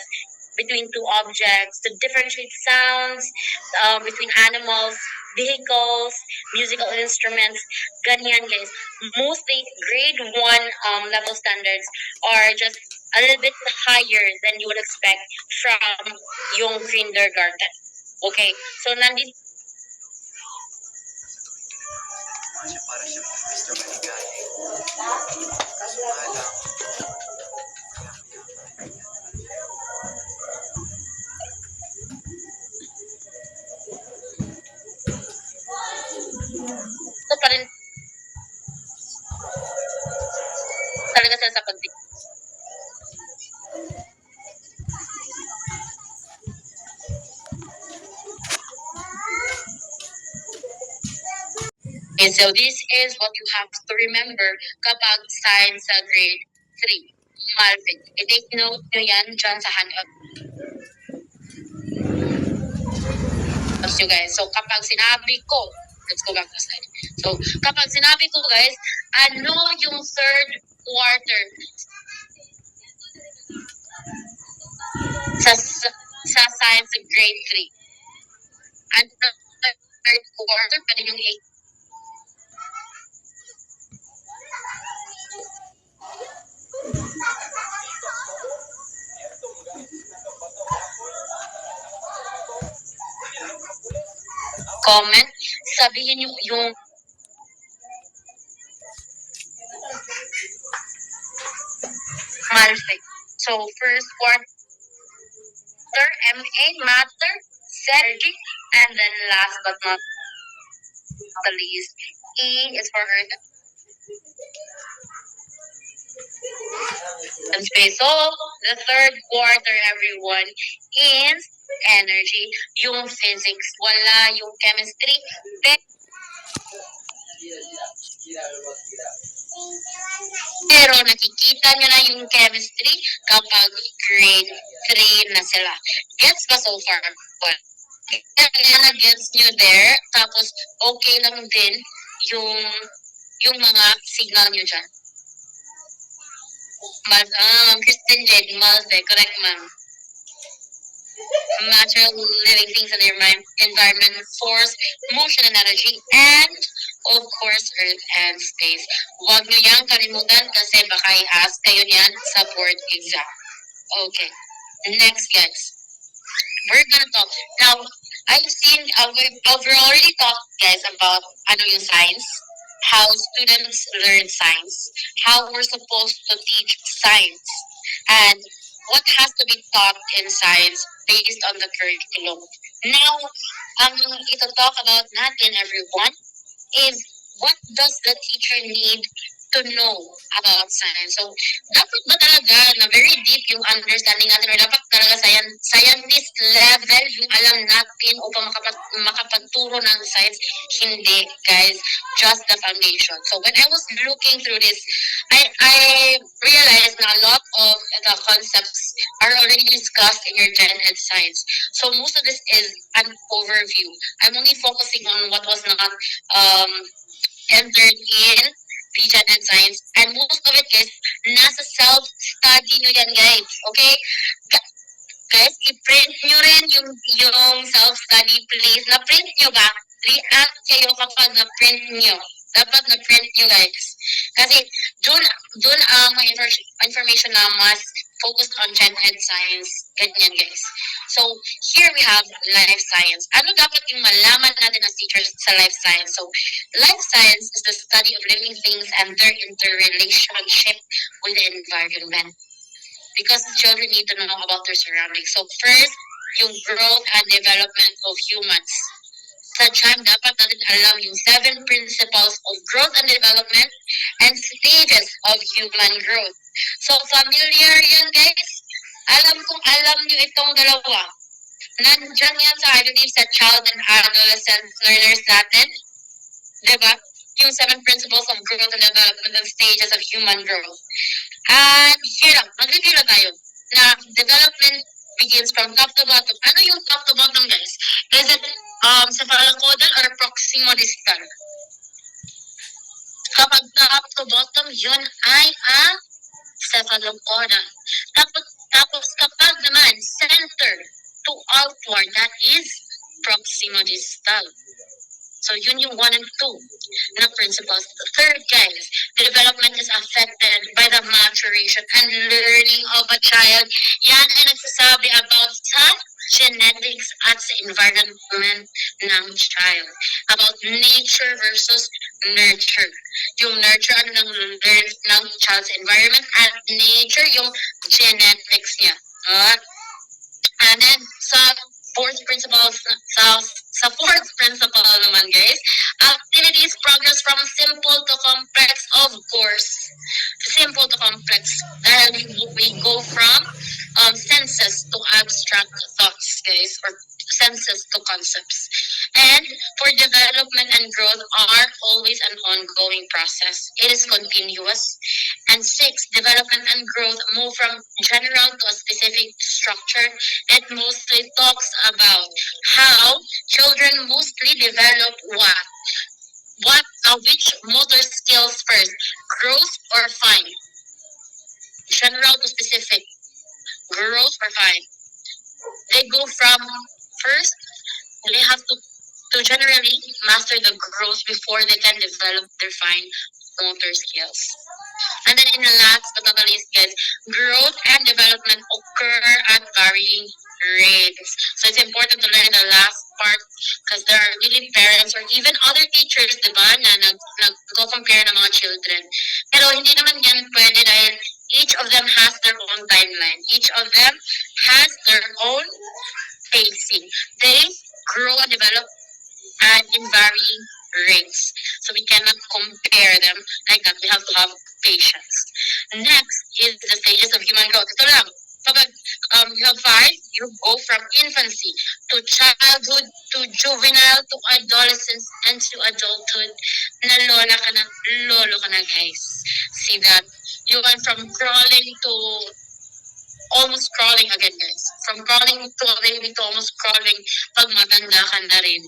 A: between two objects, to differentiate sounds between animals, vehicles, musical instruments, ganyan guys. Mostly grade 1 level standards are just a little bit higher than you would expect from yung kindergarten. Okay, so nandito
D: para siyang Mr. Maligaya.
A: ito pa rin talaga sila sa konti. Okay, so this is what you have to remember kapag science sa grade 3. Malvin. I-take note nyo yan dyan sa handout nyo guys. So kapag sinabi ko, let's go back to slide. So kapag sinabi ko guys, ano yung third quarter sa science sa grade 3? Ano third quarter? Pwede yung 8. Comment, sabihin nyo yung Malfec. So, first quarter, MA, matter, energy, and then last but not the least, E is for earth and space. So, the third quarter, everyone, is energy, yung physics, wala yung chemistry, pero nakikita nyo na yung chemistry kapag grade 3 na sila. Gets ba so far? Well, gets nyo there, tapos okay lang din yung mga signal nyo dyan. Kristen Jade, Malve, correct ma'am. Natural living things in their environment, force, motion and energy, and of course, earth and space. Huwag nyo yang kalimutan kasi baka i-ask kayo niyan sa board exam. Okay, next guys. We're gonna talk. Now, I've already talked guys about ano yung science, how students learn science, how we're supposed to teach science, and what has to be taught in science based on the curriculum. Now, ito talk about natin, everyone, is what does the teacher need to know about science? So, dapat ba talaga na very deep yung understanding natin or dapat talaga scientist level yung alam natin upang makapagturo ng science? Hindi, guys. Just the foundation. So, when I was looking through this, I realized na a lot of the concepts are already discussed in your Gen Ed science. So, most of this is an overview. I'm only focusing on what was not entered in the Gen Ed science. And most of it, guys, nasa self-study nyo yan, guys. Okay? Guys, i-print nyo rin yung self-study, please. Na-print nyo ba? React kayo kapag na-print nyo. Dapat na-print nyo, guys. Kasi dun ang information na mas focused on Gen Ed science. Ganyan, guys. So, here we have life science. Ano dapat yung malaman natin as teachers sa life science? So, life science is the study of living things and their interrelationship with the environment. Because children need to know about their surroundings. So, first, yung growth and development of humans. Sa Chan, dapat natin alam yung 7 principles of growth and development and stages of human growth. So, familiar yan, guys? Alam nyo itong dalawa. Nandyan yan sa, I believe, sa child and adolescent learners natin. Diba? Yung 7 principles of growth and development and stages of human growth. And here lang, mag-review lang tayo na development begins from top to bottom. Ano yung top to bottom, guys? Is it cephalocodal or proximodistal? Kapag top to bottom, yun ay cephalocodal. Tapos kapag naman center to outward, that is proximodistal. So yun yung 1 and 2 na principles. Third, guys, development is affected by the maturation and learning of a child. Yan ay nagsasabi about sa genetics at sa environment ng child. About nature versus nurture. Yung nurture, ano nang learn ng child's environment, at nature, yung genetics niya. And then, sa fourth principle naman, guys, activities progress from simple to complex, of course. Simple to complex. Dahil we go from senses to abstract thoughts, guys, or senses to concepts. And for development and growth are always ongoing process. It is continuous. And 6, development and growth move from general to a specific structure. It mostly talks about how children mostly develop which motor skills first, growth or fine, general to specific, growth or fine. They go from first, they have to generally master the growth before they can develop their fine motor skills. And then in the last but not the least, guys, growth and development occur at varying rates. So it's important to learn the last part because there are really parents or even other teachers, di ba, na nag-compare ng mga children. Pero hindi naman yan pwede dahil each of them has their own timeline. Each of them has their own pacing. They grow and develop and in varying rates. So we cannot compare them like that. We have to have patience. Next is the stages of human growth. Ito lang. Kapag you have 5, you go from infancy to childhood to juvenile to adolescence and to adulthood. Na lola ka na, lolo ka na, guys. See that? You went from crawling to almost crawling again, guys. From crawling to a baby to almost crawling pag matanda ka na rin.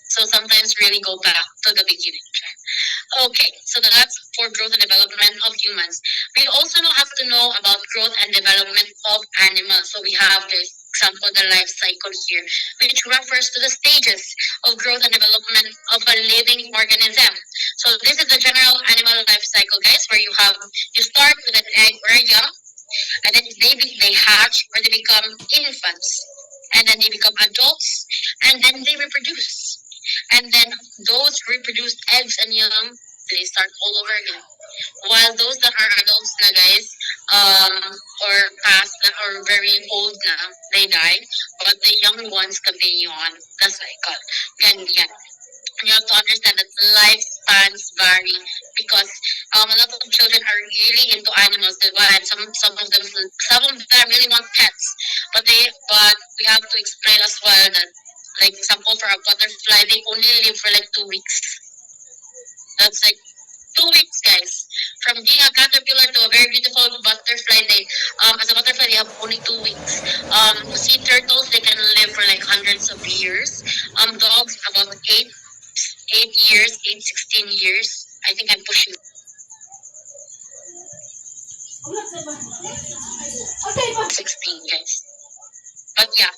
A: So sometimes really go back to the beginning. Okay, so that's for growth and development of humans. We also have to know about growth and development of animals. So we have this example, the life cycle here, which refers to the stages of growth and development of a living organism. So this is the general animal life cycle, guys, where you start with an egg or a young, and then they hatch or they become infants, and then they become adults, and then they reproduce. And then those reproduced eggs and young, they start all over again. While those that are adults na, guys, or past na, or very old na, they die, but the young ones continue on the cycle. Ganyan. You have to understand that lifespans vary because a lot of children are really into animals, and some of them really want pets, but we have to explain as well that, like example for a butterfly, they only live for like 2 weeks. That's like 2 weeks, guys. From being a caterpillar to a very beautiful butterfly, as a butterfly, they have only 2 weeks. Sea turtles, they can live for like hundreds of years. Dogs, about 8 years, 16 years. I think I'm pushing 16, guys. But yeah,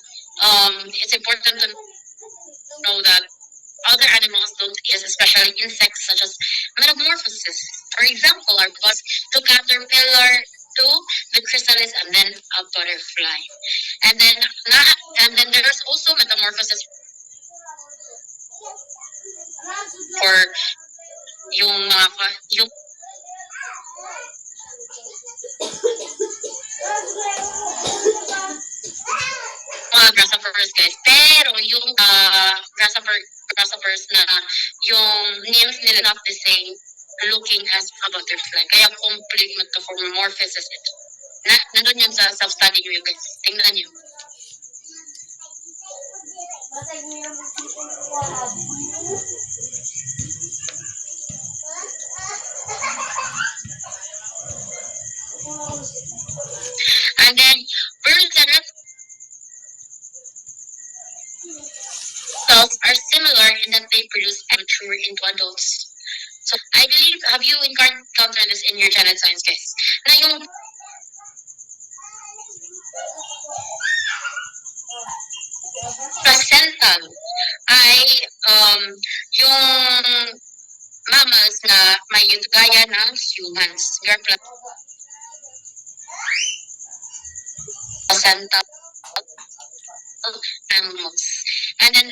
A: it's important to know that other animals don't, especially insects such as metamorphosis. For example, our bus to caterpillar to the chrysalis and then a butterfly. And then there's also metamorphosis for yung grasshoppers, guys. Pero yung grasshoppers na yung names nila not the same looking as a butterfly. Kaya complete metamorphosis ito. Nandun yan sa self-study nyo, guys. Tingnan nyo. And then birds and reptiles are similar in that they produce and mature into adults. So I believe, have you encountered this in your genet science, guys? Na yung placental ay yung mammals na may gaya ng humans. We are placental animals. And then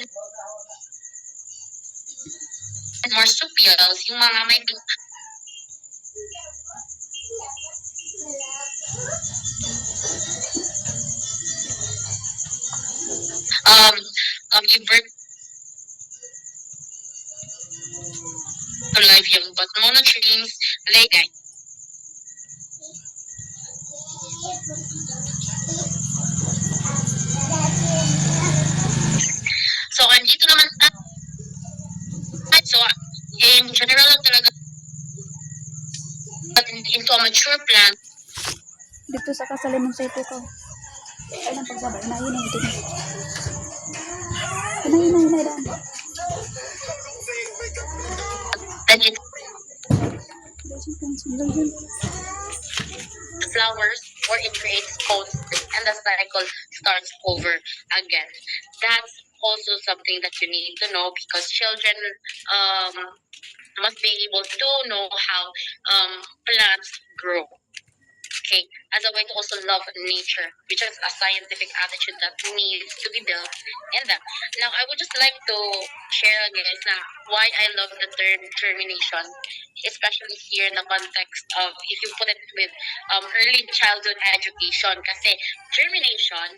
A: marsupials, yung mga may give birth to live young, but monotremes, they die. So, andito naman, so, in general lang talaga into a mature plant,
E: Dito sa kasaliman sa ito ko. Ay, nang pagsabay. Hinay ito. Hinay daan.
A: then it
E: Dyan.
A: flowers or it creates cones and the cycle starts over again. That's also something that you need to know because children must be able to know how plants grow. Okay, as a way to also love nature, which is a scientific attitude that needs to be built in them. Now, I would just like to share, guys, na why I love the term germination, especially here in the context of if you put it with early childhood education. Kasi germination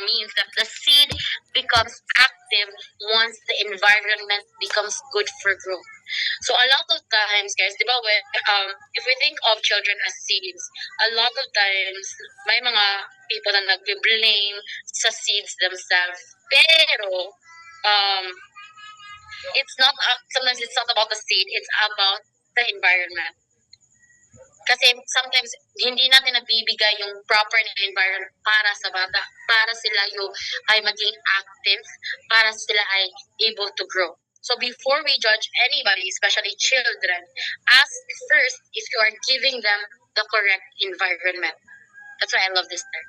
A: means that the seed becomes active once the environment becomes good for growth. So a lot of times, guys, di ba, if we think of children as seeds, a lot of times, may mga people na nag-blame sa seeds themselves. Pero, sometimes it's not about the seed, it's about the environment. Kasi sometimes, hindi natin nabibigay yung proper na environment para sa bata, para sila ay maging active, para sila ay able to grow. So before we judge anybody, especially children, ask first if you are giving them the correct environment. That's why I love this term.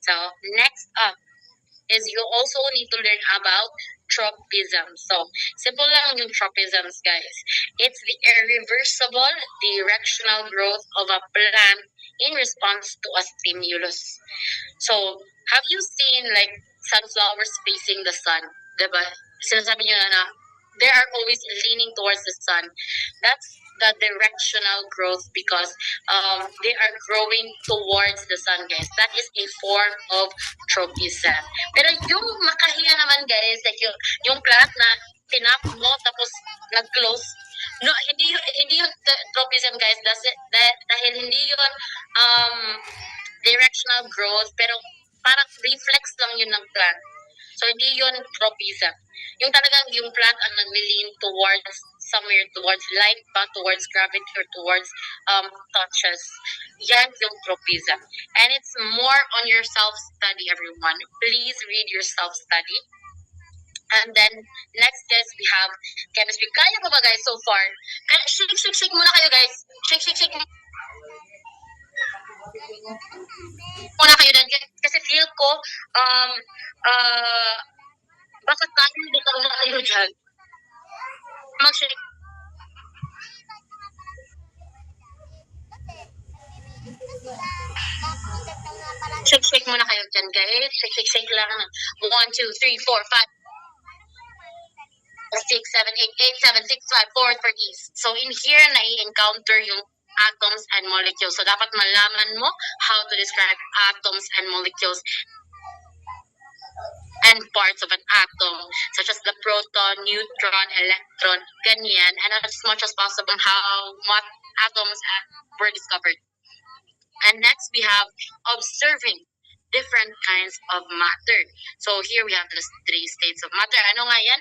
A: So next up is you also need to learn about tropism. So simple lang yung tropisms, guys. It's the irreversible directional growth of a plant in response to a stimulus. So have you seen like sunflowers facing the sun? Diba? Sinasabi nyo na they are always leaning towards the sun. That's the directional growth because they are growing towards the sun, guys. That is a form of tropism. Pero yung makahiya naman, guys, like yung plant na tinap mo tapos nag-close. No, hindi yung tropism, guys. Dahil hindi yun directional growth, pero parang reflex lang yun ng plant. So, hindi yun tropism. Yung talagang yung plant ang nag-lean towards somewhere, towards light ba, towards gravity, or towards touches. Yan yung tropism. And it's more on your self-study, everyone. Please read your self-study. And then, next guys, we have chemistry. Kaya pa ba, guys, so far? Shake muna kayo, guys. Shake. Muna kayo din. Kasi feel ko, baka tayo bitaw na kayo dyan. Mag-shake. Shake muna kayo dyan, guys. Shake lang. 1, 2, 3, 4, 5. 6, 7, 8, 7, 6, 5, 4, 30. So in here, na-encounter yung atoms and molecules. So dapat malaman mo how to describe atoms and molecules and parts of an atom, such as the proton, neutron, electron, ganyan, and as much as possible what atoms were discovered. And next, we have observing different kinds of matter. So here we have the 3 states of matter. Ano nga yan?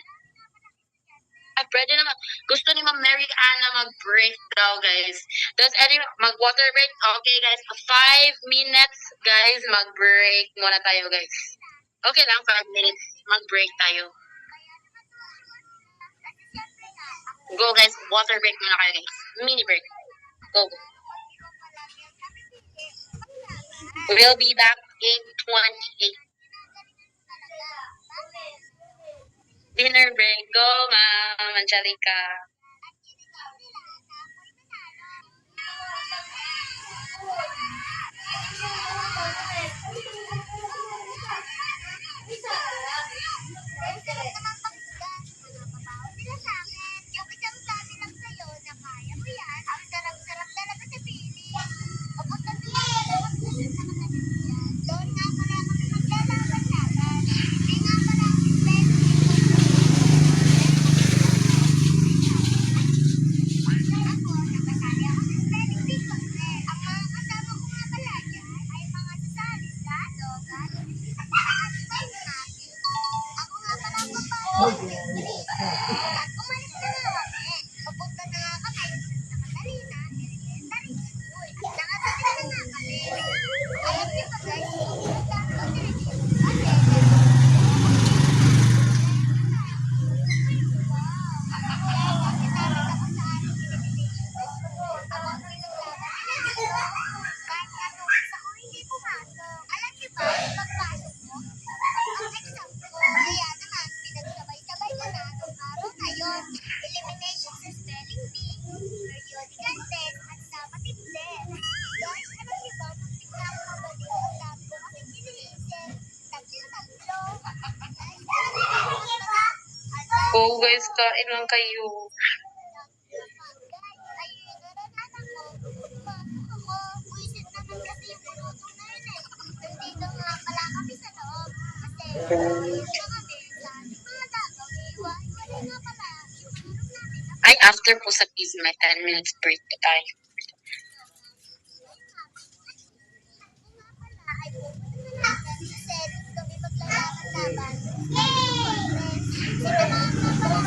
A: Pwede naman. Gusto ni Ma'am Mary Anna mag-break daw, guys. Does anyone mag-water break? Okay, guys. 5 minutes, guys. Mag-break muna tayo, guys. Okay lang, 5 minutes. Mag-break tayo. Go, guys. Water break muna kayo, guys. Mini break. Go. We'll be back 8:28. Dinner break. Go, Ma'am Angelica.
B: Go guys, kain lang kayo.
C: Ay, naranasan ko. Ako, buisit naman kasi yung luto na yun eh. Nandito nga pala kami sa loob. Kasi, dito kami sa mga gagawin. Wala nga pala yung room namin.
A: Ay, after po sa quiz, may 10 minutes break po tayo.
C: Ay, pupunta na natin kasi dito kami maglalaban-laban. Yay! Sinamahan ko pala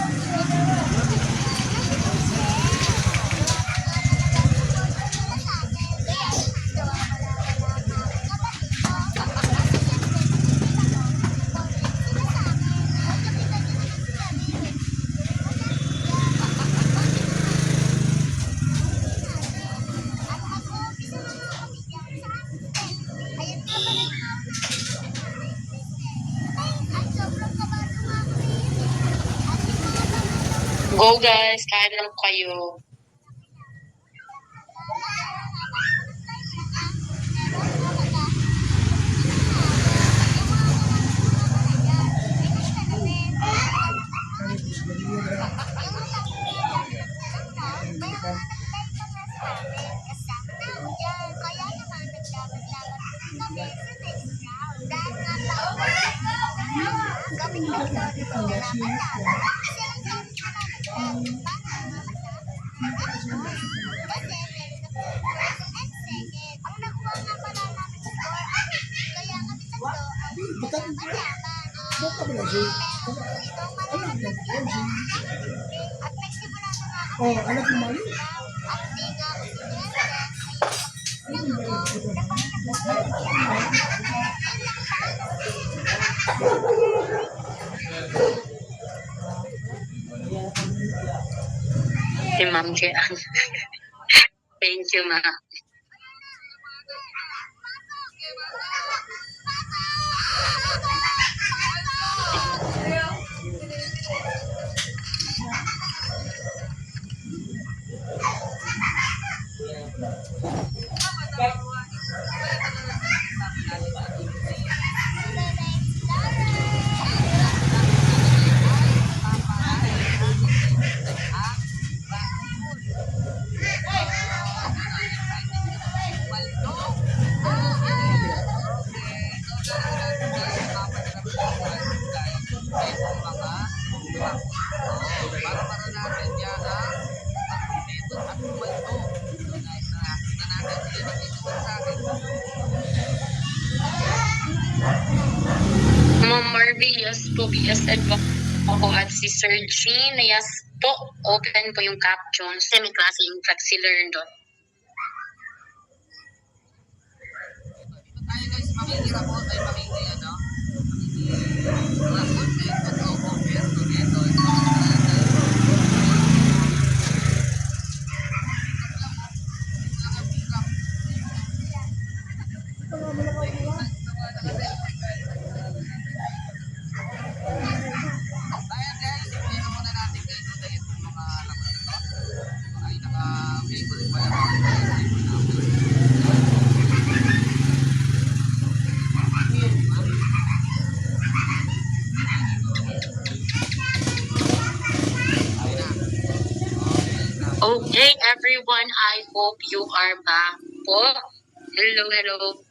A: Go guys, kain lang po kayo.
F: Oh, anak mo mali?
A: Si Ma'am Jean. Thank you, ma'am. Ma'am Marvy, yes po, BSN po ako at si Sir Jean, yes po, open po yung captions. Kasi may klase yung Flexi-Learn doon.
D: Tayo guys, makikita po tayo makikita, no? Mga content, ito, converto, ito. Ayan guys, ipinito muna natin guys, no, dahil itong mga laman na to ay naka-favorite pa lang.
A: Okay, everyone, I hope you are back po. Hello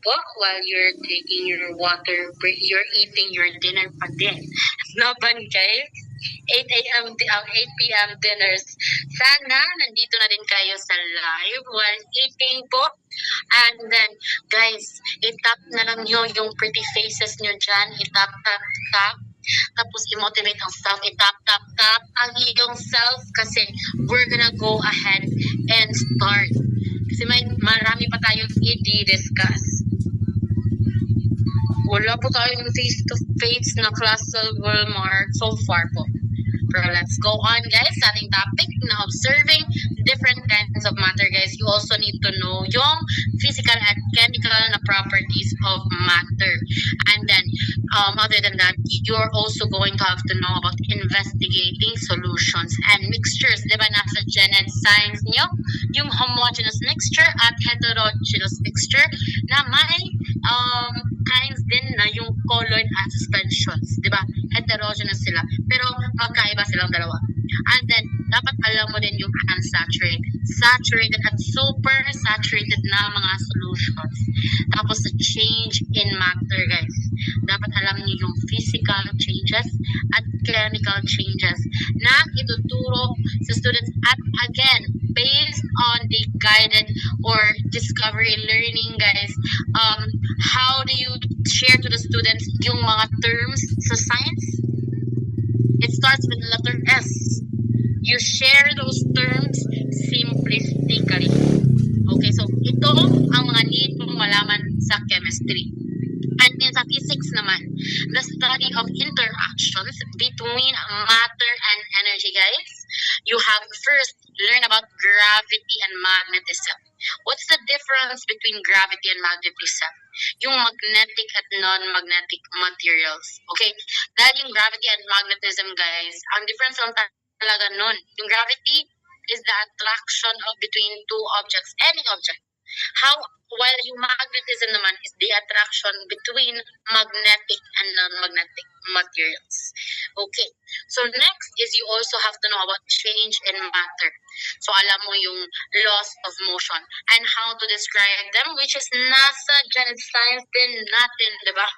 A: po. While you're taking your water break, you're eating your dinner pa din. Laban guys. 8 p.m. dinners. Sana nandito na din kayo sa live while eating po. And then, guys, itap na lang nyo yung pretty faces nyo dyan. Itap, tap, tap. Tapos i-motivate ang self. Itap, tap, tap ang iyong self kasi we're gonna go ahead and start. Kasi marami pa tayong i-discuss. Wala po tayong face-to-face na classal mark so far po. Pero let's go on guys sa ating topic na observing different kinds of matter guys. You also need to know yung physical and chemical na properties of matter. And then, other than that, you're also going to have to know about investigating solutions and mixtures. Diba nasa gen ed science nyo? Yung homogeneous mixture at heterogeneous mixture na may kinds din na yung colloid at suspensions, di ba? Heterogeneous sila, pero magkaiba silang dalawa. And then, dapat alam mo din yung unsaturated, saturated at super saturated na mga solutions. Tapos, the change in matter, guys. Dapat alam niyo yung physical changes at chemical changes na ituturo sa students. At again, based on the guided or discovery learning, guys, how do you share to the students yung mga terms sa science? It starts with the letter S. You share those terms simplistically. Okay, so ito ang mga need mong malaman sa chemistry. And then sa physics naman, the study of interactions between matter and energy, guys. You have first learn about gravity and magnetism. What's the difference between gravity and magnetism? Yung magnetic at non-magnetic materials. Okay? Dahil yung gravity and magnetism, guys, ang difference lang talaga nun. Yung gravity is the attraction of between two objects, any object. While yung magnetism naman is the attraction between magnetic and non-magnetic materials. Okay. So next is you also have to know about change in matter. So alam mo yung laws of motion and how to describe them, which is nasa Janet Science din natin, di ba?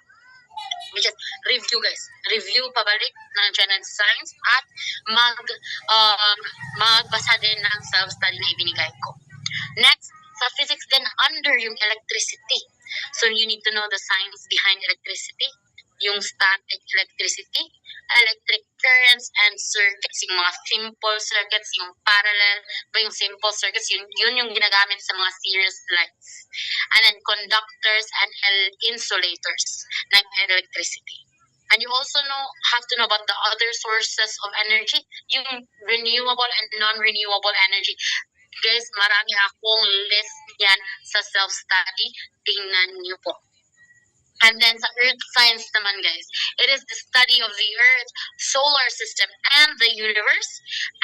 A: Which is review, guys. Review pabalik ng Janet Science at magbasa din ng self-study na ibinigay ko. Next, sa physics then under yung electricity. So you need to know the science behind electricity, yung static electricity, electric currents and circuits, yung mga simple circuits, yung parallel, yung simple circuits, yun yung ginagamit sa mga series lights. And then conductors and insulators ng electricity. And you also have to know about the other sources of energy, yung renewable and non-renewable energy. Guys, marami akong list yan sa self-study. Tingnan niyo po. And then sa earth science naman, guys, it is the study of the earth, solar system, and the universe.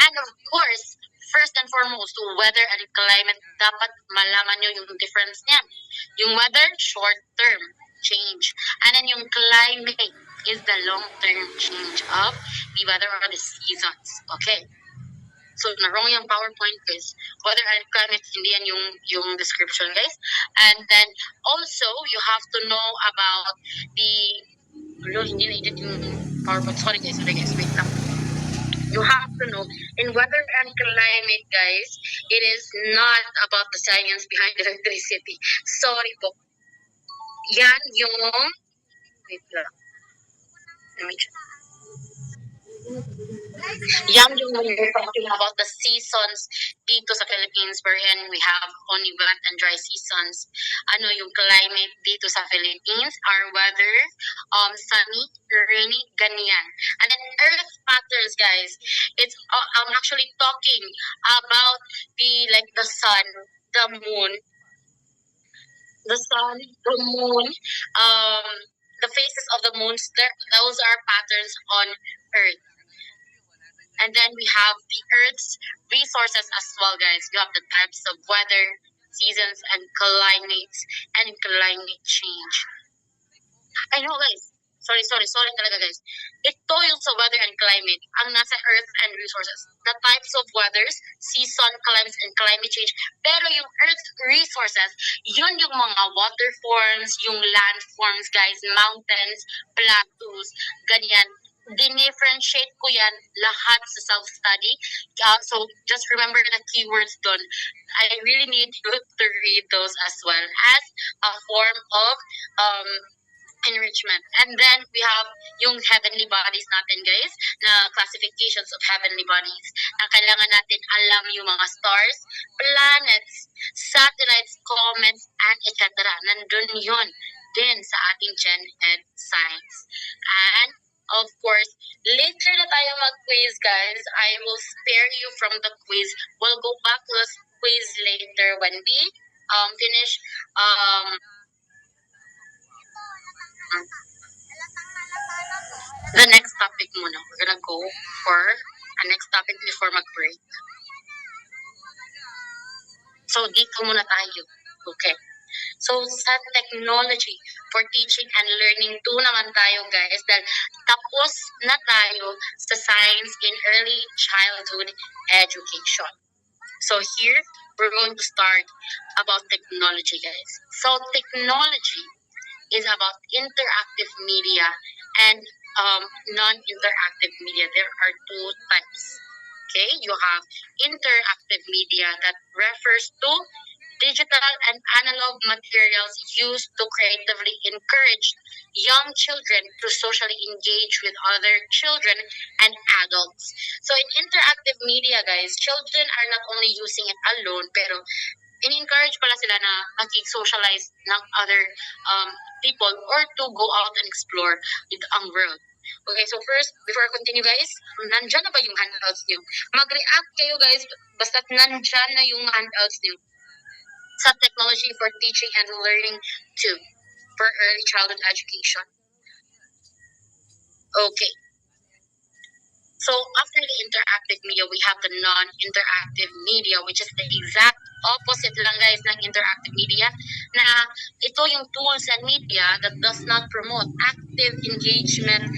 A: And of course, first and foremost, weather and climate. Dapat malaman nyo yung difference niyan. Yung weather, short-term change. And then yung climate is the long-term change of the weather or the seasons. Okay? So, na-wrong yung PowerPoint, guys. Weather and climate, hindi yan yung description, guys. And then, also, you have to know about the... hindi na-edit yung PowerPoint. Sorry, guys. Wait lang. You have to know, in weather and climate, guys, it is not about the science behind electricity. Sorry po. Yan yung... Wait lang. Let me check. Yan yung we're talking about the seasons dito sa Philippines wherein we have only wet and dry seasons. Ano yung climate dito sa Philippines? Our weather, sunny, rainy, ganyan. And then earth patterns, guys. It's I'm actually talking about the sun, the moon, the phases of the moons. Those are patterns on Earth. And then we have the Earth's resources as well, guys. We have the types of weather, seasons, and climate change. I know, guys. Sorry talaga, guys. Ito yung sa weather and climate, ang nasa Earth and resources. The types of weathers, season, climates, and climate change. Pero yung Earth's resources, yun yung mga water forms, yung land forms, guys, mountains, plateaus, ganyan. Dinifferentiate ko yan lahat sa self-study. So, just remember the keywords dun. I really need you to read those as well as a form of enrichment. And then, we have yung heavenly bodies natin, guys, na classifications of heavenly bodies. Na kailangan natin alam yung mga stars, planets, satellites, comets, and etc. Nandun yun din sa ating Gen Ed Science. And of course, later na tayo mag-quiz, guys. I will spare you from the quiz. We'll go back to the quiz later when we finish the next topic muna. We're gonna go for a next topic before mag-break. So, dito muna tayo. Okay. So, sa technology for teaching and learning 2 naman tayo, guys, dahil tapos na tayo sa science in early childhood education. So, here, we're going to start about technology, guys. So, technology is about interactive media and non-interactive media. There are 2 types. Okay, you have interactive media that refers to digital and analog materials used to creatively encourage young children to socially engage with other children and adults. So in interactive media, guys, children are not only using it alone, pero in-encourage pala sila na makig-socialize ng other people or to go out and explore ang world. Okay, so first, before I continue, guys, nandyan na ba yung handouts niyo? Mag-react kayo, guys, basta nandyan na yung handouts niyo sa technology for teaching and learning 2 for early childhood education. Okay. So after the interactive media, we have the non-interactive media, which is the exact opposite lang, guys, ng interactive media, na ito yung tools and media that does not promote active engagement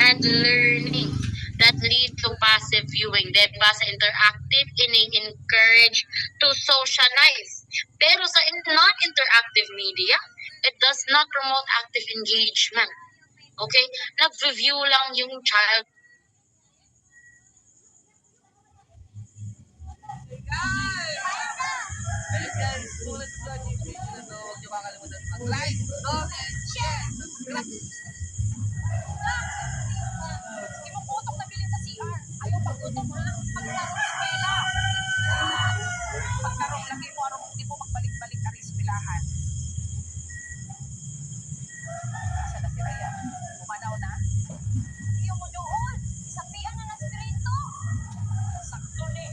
A: and learning that lead to passive viewing. Diba? Sa interactive, ini-encourage to socialize. Pero sa non-interactive media, it does not promote active engagement. Okay? Nag-review lang yung child.
D: Guys, sulit ko yung video na to. Huwag niyo kakalimutan mag-like, comment, and share. Subscribe.
C: Inuputok na bilhin sa CR. Ayaw pagtutok ha. Pagkatapos sa eskwela. Pagkarong laki mo, arong hindi mo magbalik-balik ka rin eskwelahan. Asa na si Raya? Umanaw na? Ayaw mo doon. Isapian na ng spirito. Sakto ni.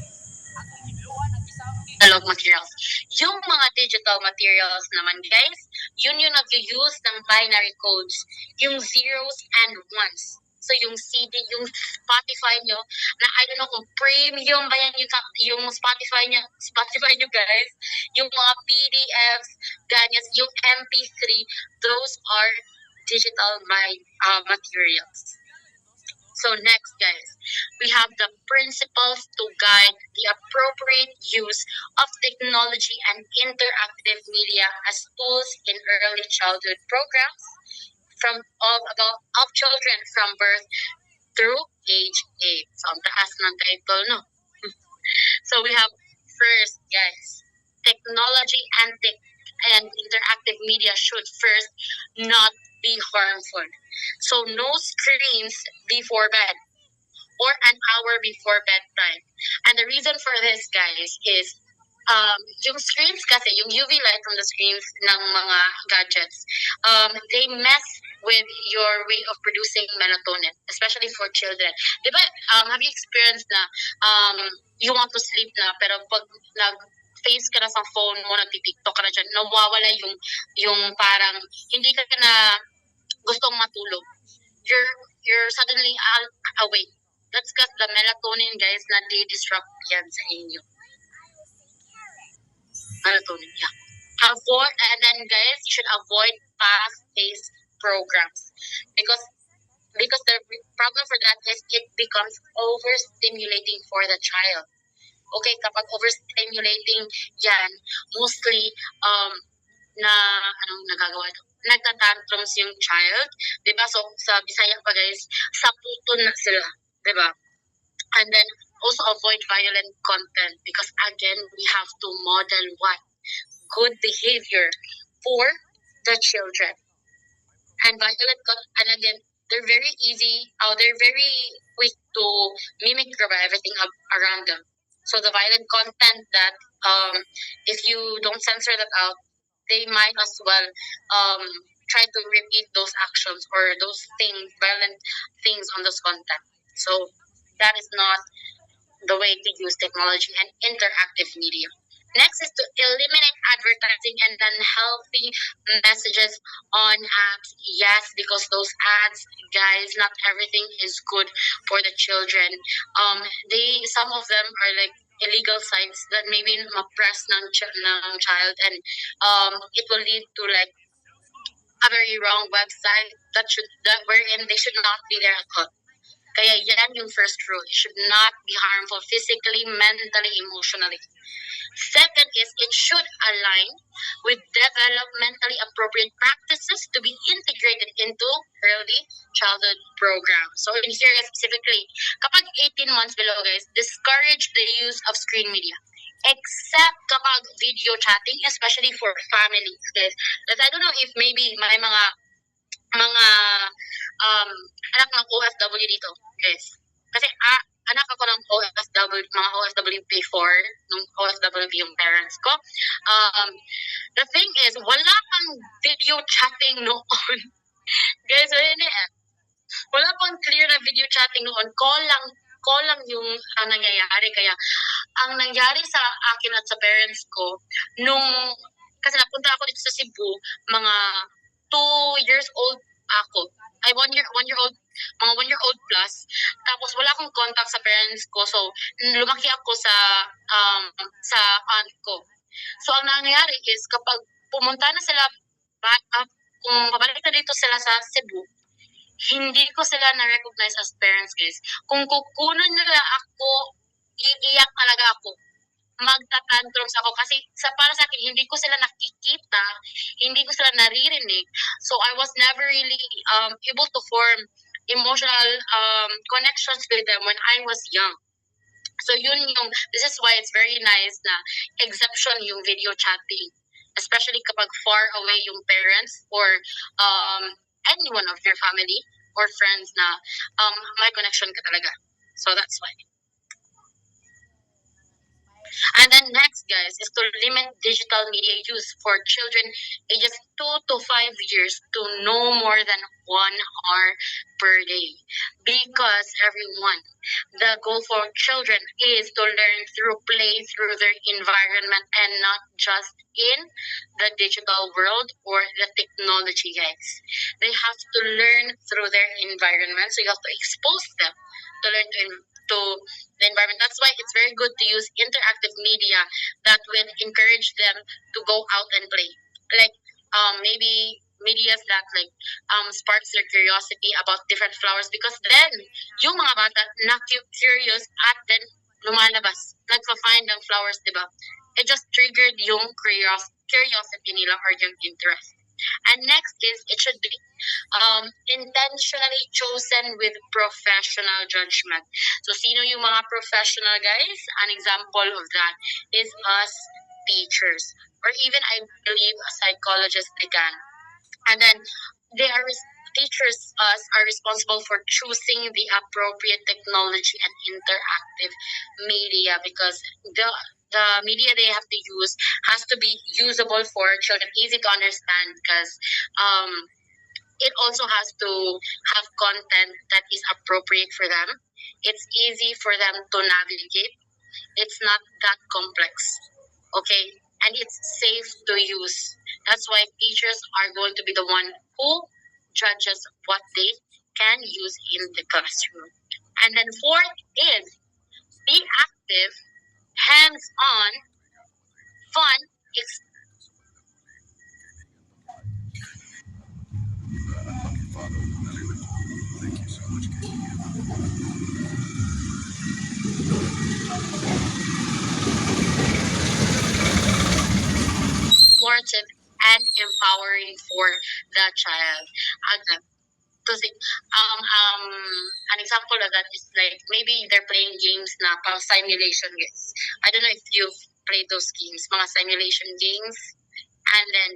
C: Ang iluan ang isang
A: Analog materials. Yung mga digital materials naman, guys, yun yung nag-use ng binary codes, yung zeros and ones. So yung CD, yung Spotify nyo, na I don't know kung premium ba yan yung Spotify nyo, guys, yung mga PDFs, ganyan, yung MP3, those are digital materials. So next, guys, we have the principles to guide the appropriate use of technology and interactive media as tools in early childhood programs of children from birth through age 8. So ang taas ng title, no? So we have first, guys, technology and interactive media should first not be harmful. So no screens before bed or an hour before bedtime. And the reason for this, guys, is yung screens kasi, yung UV light from the screens ng mga gadgets, they mess with your way of producing melatonin, especially for children. Diba, have you experienced na you want to sleep na, pero pag face ka na sa phone mo, nagtitiktok ka na dyan, nawawala yung parang hindi ka na gustong matulog. You're suddenly awake. That's because the melatonin, guys, na disrupt yan sa inyo. Melatonin, yeah. And then, guys, you should avoid fast-paced programs because the problem for that is it becomes overstimulating for the child. Okay, kapag overstimulating yan, mostly anong nagagawa ito? Nagtatantrums yung child, diba? So sa Bisaya pa, guys, sa puto na sila, diba? And then also avoid violent content because again, we have to model what? Good behavior for the children. And violent content, and again, they're very quick to mimic everything around them. So the violent content that if you don't censor that out, they might as well try to repeat those actions or those violent things on those content. So that is not the way to use technology and interactive media. Next is to eliminate advertising and unhealthy messages on apps. Yes, because those ads, guys, not everything is good for the children. Some of them are like illegal sites that maybe ma-press ng child, and it will lead to like a very wrong website that wherein they should not be there at all. Kaya yan yung first rule. It should not be harmful physically, mentally, emotionally. Second is it should align with developmentally appropriate practices to be integrated into early childhood programs. So in here specifically, kapag 18 months below, guys, discourage the use of screen media. Except kapag video chatting, especially for families, guys. Because I don't know if maybe may mga anak ng OFW dito, guys. Kasi anak ako ng OFW, mga OFW before, nung OFW yung parents ko. The thing is, wala pang video chatting noon. Guys, wala pang clear na video chatting noon. Call lang yung nangyayari. Kaya, ang nangyari sa akin at sa parents ko, kasi napunta ako dito sa Cebu, mga 2 years old ako. Ay, 1 year old, mga 1 year old plus. Tapos wala akong contact sa parents ko. So, lumaki ako sa aunt ko. So, ang nangyayari is kapag pumunta na sila, kung pabalik na dito sila sa Cebu, hindi ko sila na-recognize as parents, guys. Kung kukunan nila ako, iiyak talaga ako. Magtatantrums ako kasi para sa akin, hindi ko sila nakikita, hindi ko sila naririnig. So I was never really able to form emotional connections with them when I was young. So this is why it's very nice na exception yung video chatting. Especially kapag far away yung parents or anyone of your family or friends na may connection ka talaga. So that's why. And then next, guys, is to limit digital media use for children ages 2 to 5 years to no more than 1 hour per day. Because everyone, the goal for children is to learn through play, through their environment, and not just in the digital world or the technology, guys. They have to learn through their environment, so you have to expose them to learn to the environment. That's why it's very good to use interactive media that will encourage them to go out and play. Like maybe medias that like sparks their curiosity about different flowers, because then yung mga bata na curious at then lumalabas, nagpa-find ng flowers, diba? It just triggered yung curiosity nila or yung interest. And next is it should be intentionally chosen with professional judgment. So sino yung mga professional, guys? An example of that is us teachers, or even I believe a psychologist they can. And then teachers are responsible for choosing the appropriate technology and interactive media, because the media they have to use has to be usable for children, easy to understand, because it also has to have content that is appropriate for them. It's easy for them to navigate. It's not that complex, okay? And it's safe to use. That's why teachers are going to be the one who judges what they can use in the classroom. And then fourth is be active, hands-on, fun, supportive, and empowering for the child. An example of that is like maybe they're playing games na pang simulation games. I don't know if you've played those games, mga simulation games, and then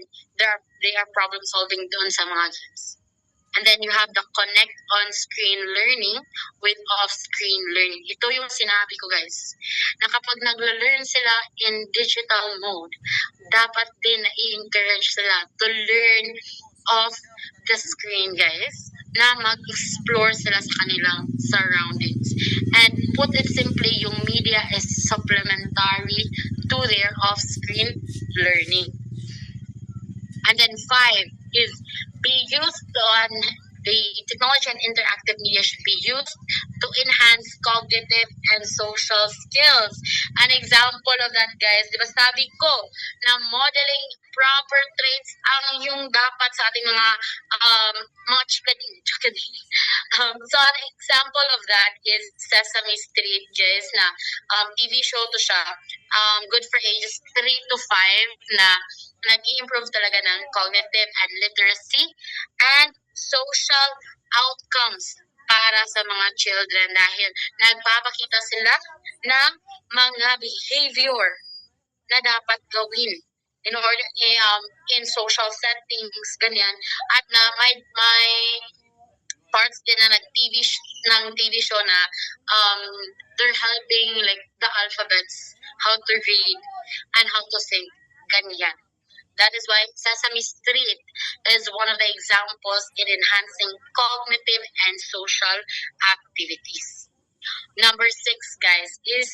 A: they are problem solving doon sa mga games. And then you have the connect on-screen learning with off-screen learning. Ito yung sinabi ko, guys, na kapag nagla-learn sila in digital mode, dapat din na i-encourage sila to learn off the screen, guys, na mag-explore sila sa kanilang surroundings. And put it simply, yung media is supplementary to their off-screen learning. And then 5 is be used on the technology and interactive media should be used to enhance cognitive and social skills. An example of that, guys, di ba sabi ko na modeling proper traits ang yung dapat sa ating mga chikading. So an example of that is Sesame Street, guys, na TV show to siya. Good for ages 3 to 5 na nag-i-improve talaga ng cognitive and literacy and social outcomes para sa mga children dahil nagpapakita sila ng mga behavior na dapat gawin in order in social settings, ganyan, at na may parts din na ng TV show na they're helping like the alphabets, how to read and how to sing, ganyan. That is why Sesame Street is one of the examples in enhancing cognitive and social activities. Number 6, guys, is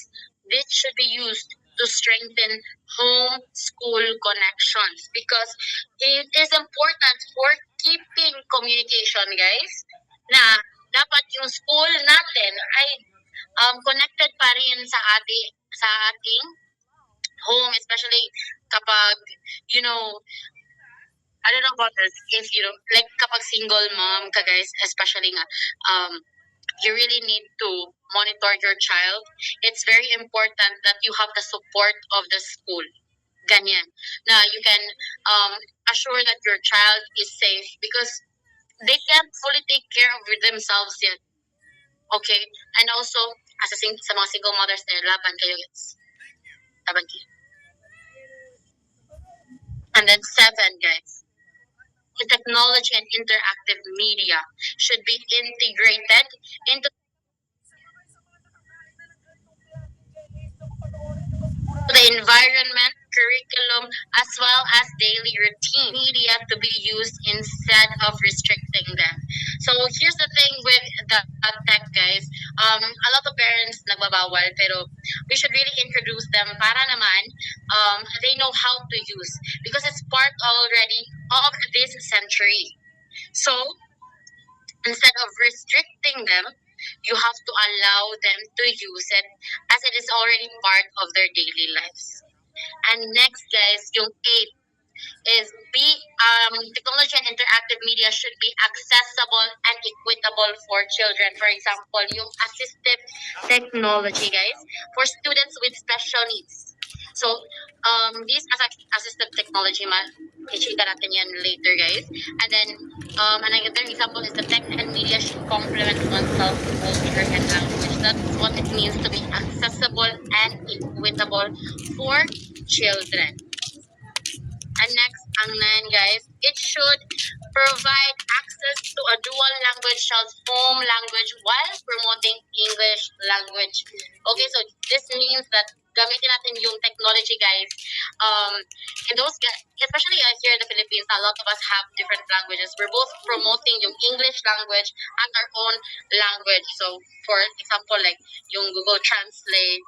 A: this should be used to strengthen home-school connections because it is important for keeping communication, guys, na dapat yung school natin ay connected pa rin sa ating home, especially kapag, you know, I don't know about this, if you like kapag single mom ka, guys, especially nga, you really need to monitor your child. It's very important that you have the support of the school. Ganyan. Na you can assure that your child is safe because they can't fully take care of themselves yet. Okay? And also, sa mga single mothers na laban kayo, guys. Laban kayo. And then 7, guys. The technology and interactive media should be integrated into the environment, curriculum, as well as daily routine media to be used instead of restricting them. So here's the thing with the tech, guys. A lot of parents nagbabawal, pero we should really introduce them para naman they know how to use because it's part already of this century. So instead of restricting them, you have to allow them to use it as it is already part of their daily lives. And next, guys, yung 8 is technology and interactive media should be accessible and equitable for children. For example, yung assistive technology, guys, for students with special needs. So, this assistive technology, i-chika natin yan later, guys. And then, another example is the tech and media should complement oneself, culture, and language. That's what it means to be accessible and equitable for children. And next, ang 9, guys, it should provide access to a dual language child's home language while promoting English language. Okay, so this means that gamitin natin yung technology, guys. In those, especially here in the Philippines, a lot of us have different languages. We're both promoting yung English language and our own language. So, for example, like yung Google Translate,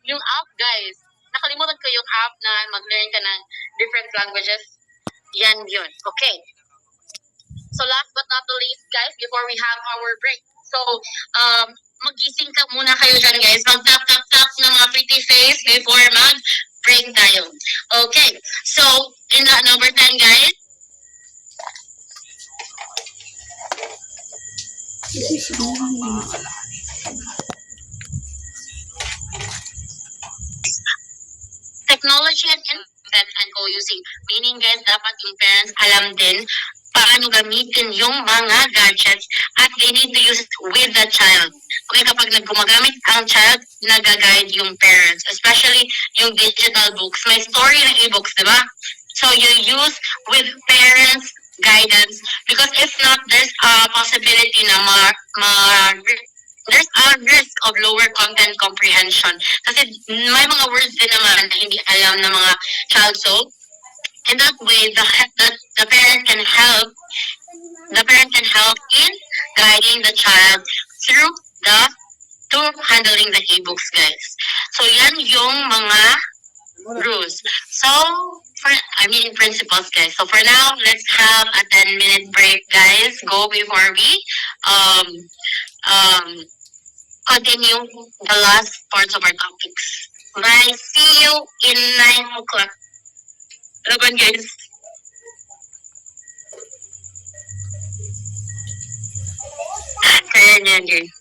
A: yung app, guys. Nakalimutan ko yung app na mag-learn ka ng different languages. Yan yun. Okay. So last but not the least, guys, before we have our break. So, magising ka muna kayo dyan, guys. Mag-tap-tap-tap ng mga pretty face before mag-break tayo. Okay. So, in that number 10, guys. Technology and internet and co-using. Meaning, guys, dapat yung parents alam din paano gamitin yung mga gadgets at they need to use it with the child. Okay, kapag gumagamit ang child, nag-guide yung parents. Especially yung digital books. May story ng e-books, di ba? So, you use with parents' guidance because if not, there's a possibility na there's a risk of lower content comprehension. Kasi may mga words din naman na hindi alam ng mga child. So, in that way, the parent can help in guiding the child through handling the e-books, guys. So, yan yung mga rules. So, principles, guys. So for now, let's have a 10-minute break, guys. Go before we um um continue the last parts of our topics. Bye. See you in 9 o'clock. Laban, guys. Kaya niyan, guys.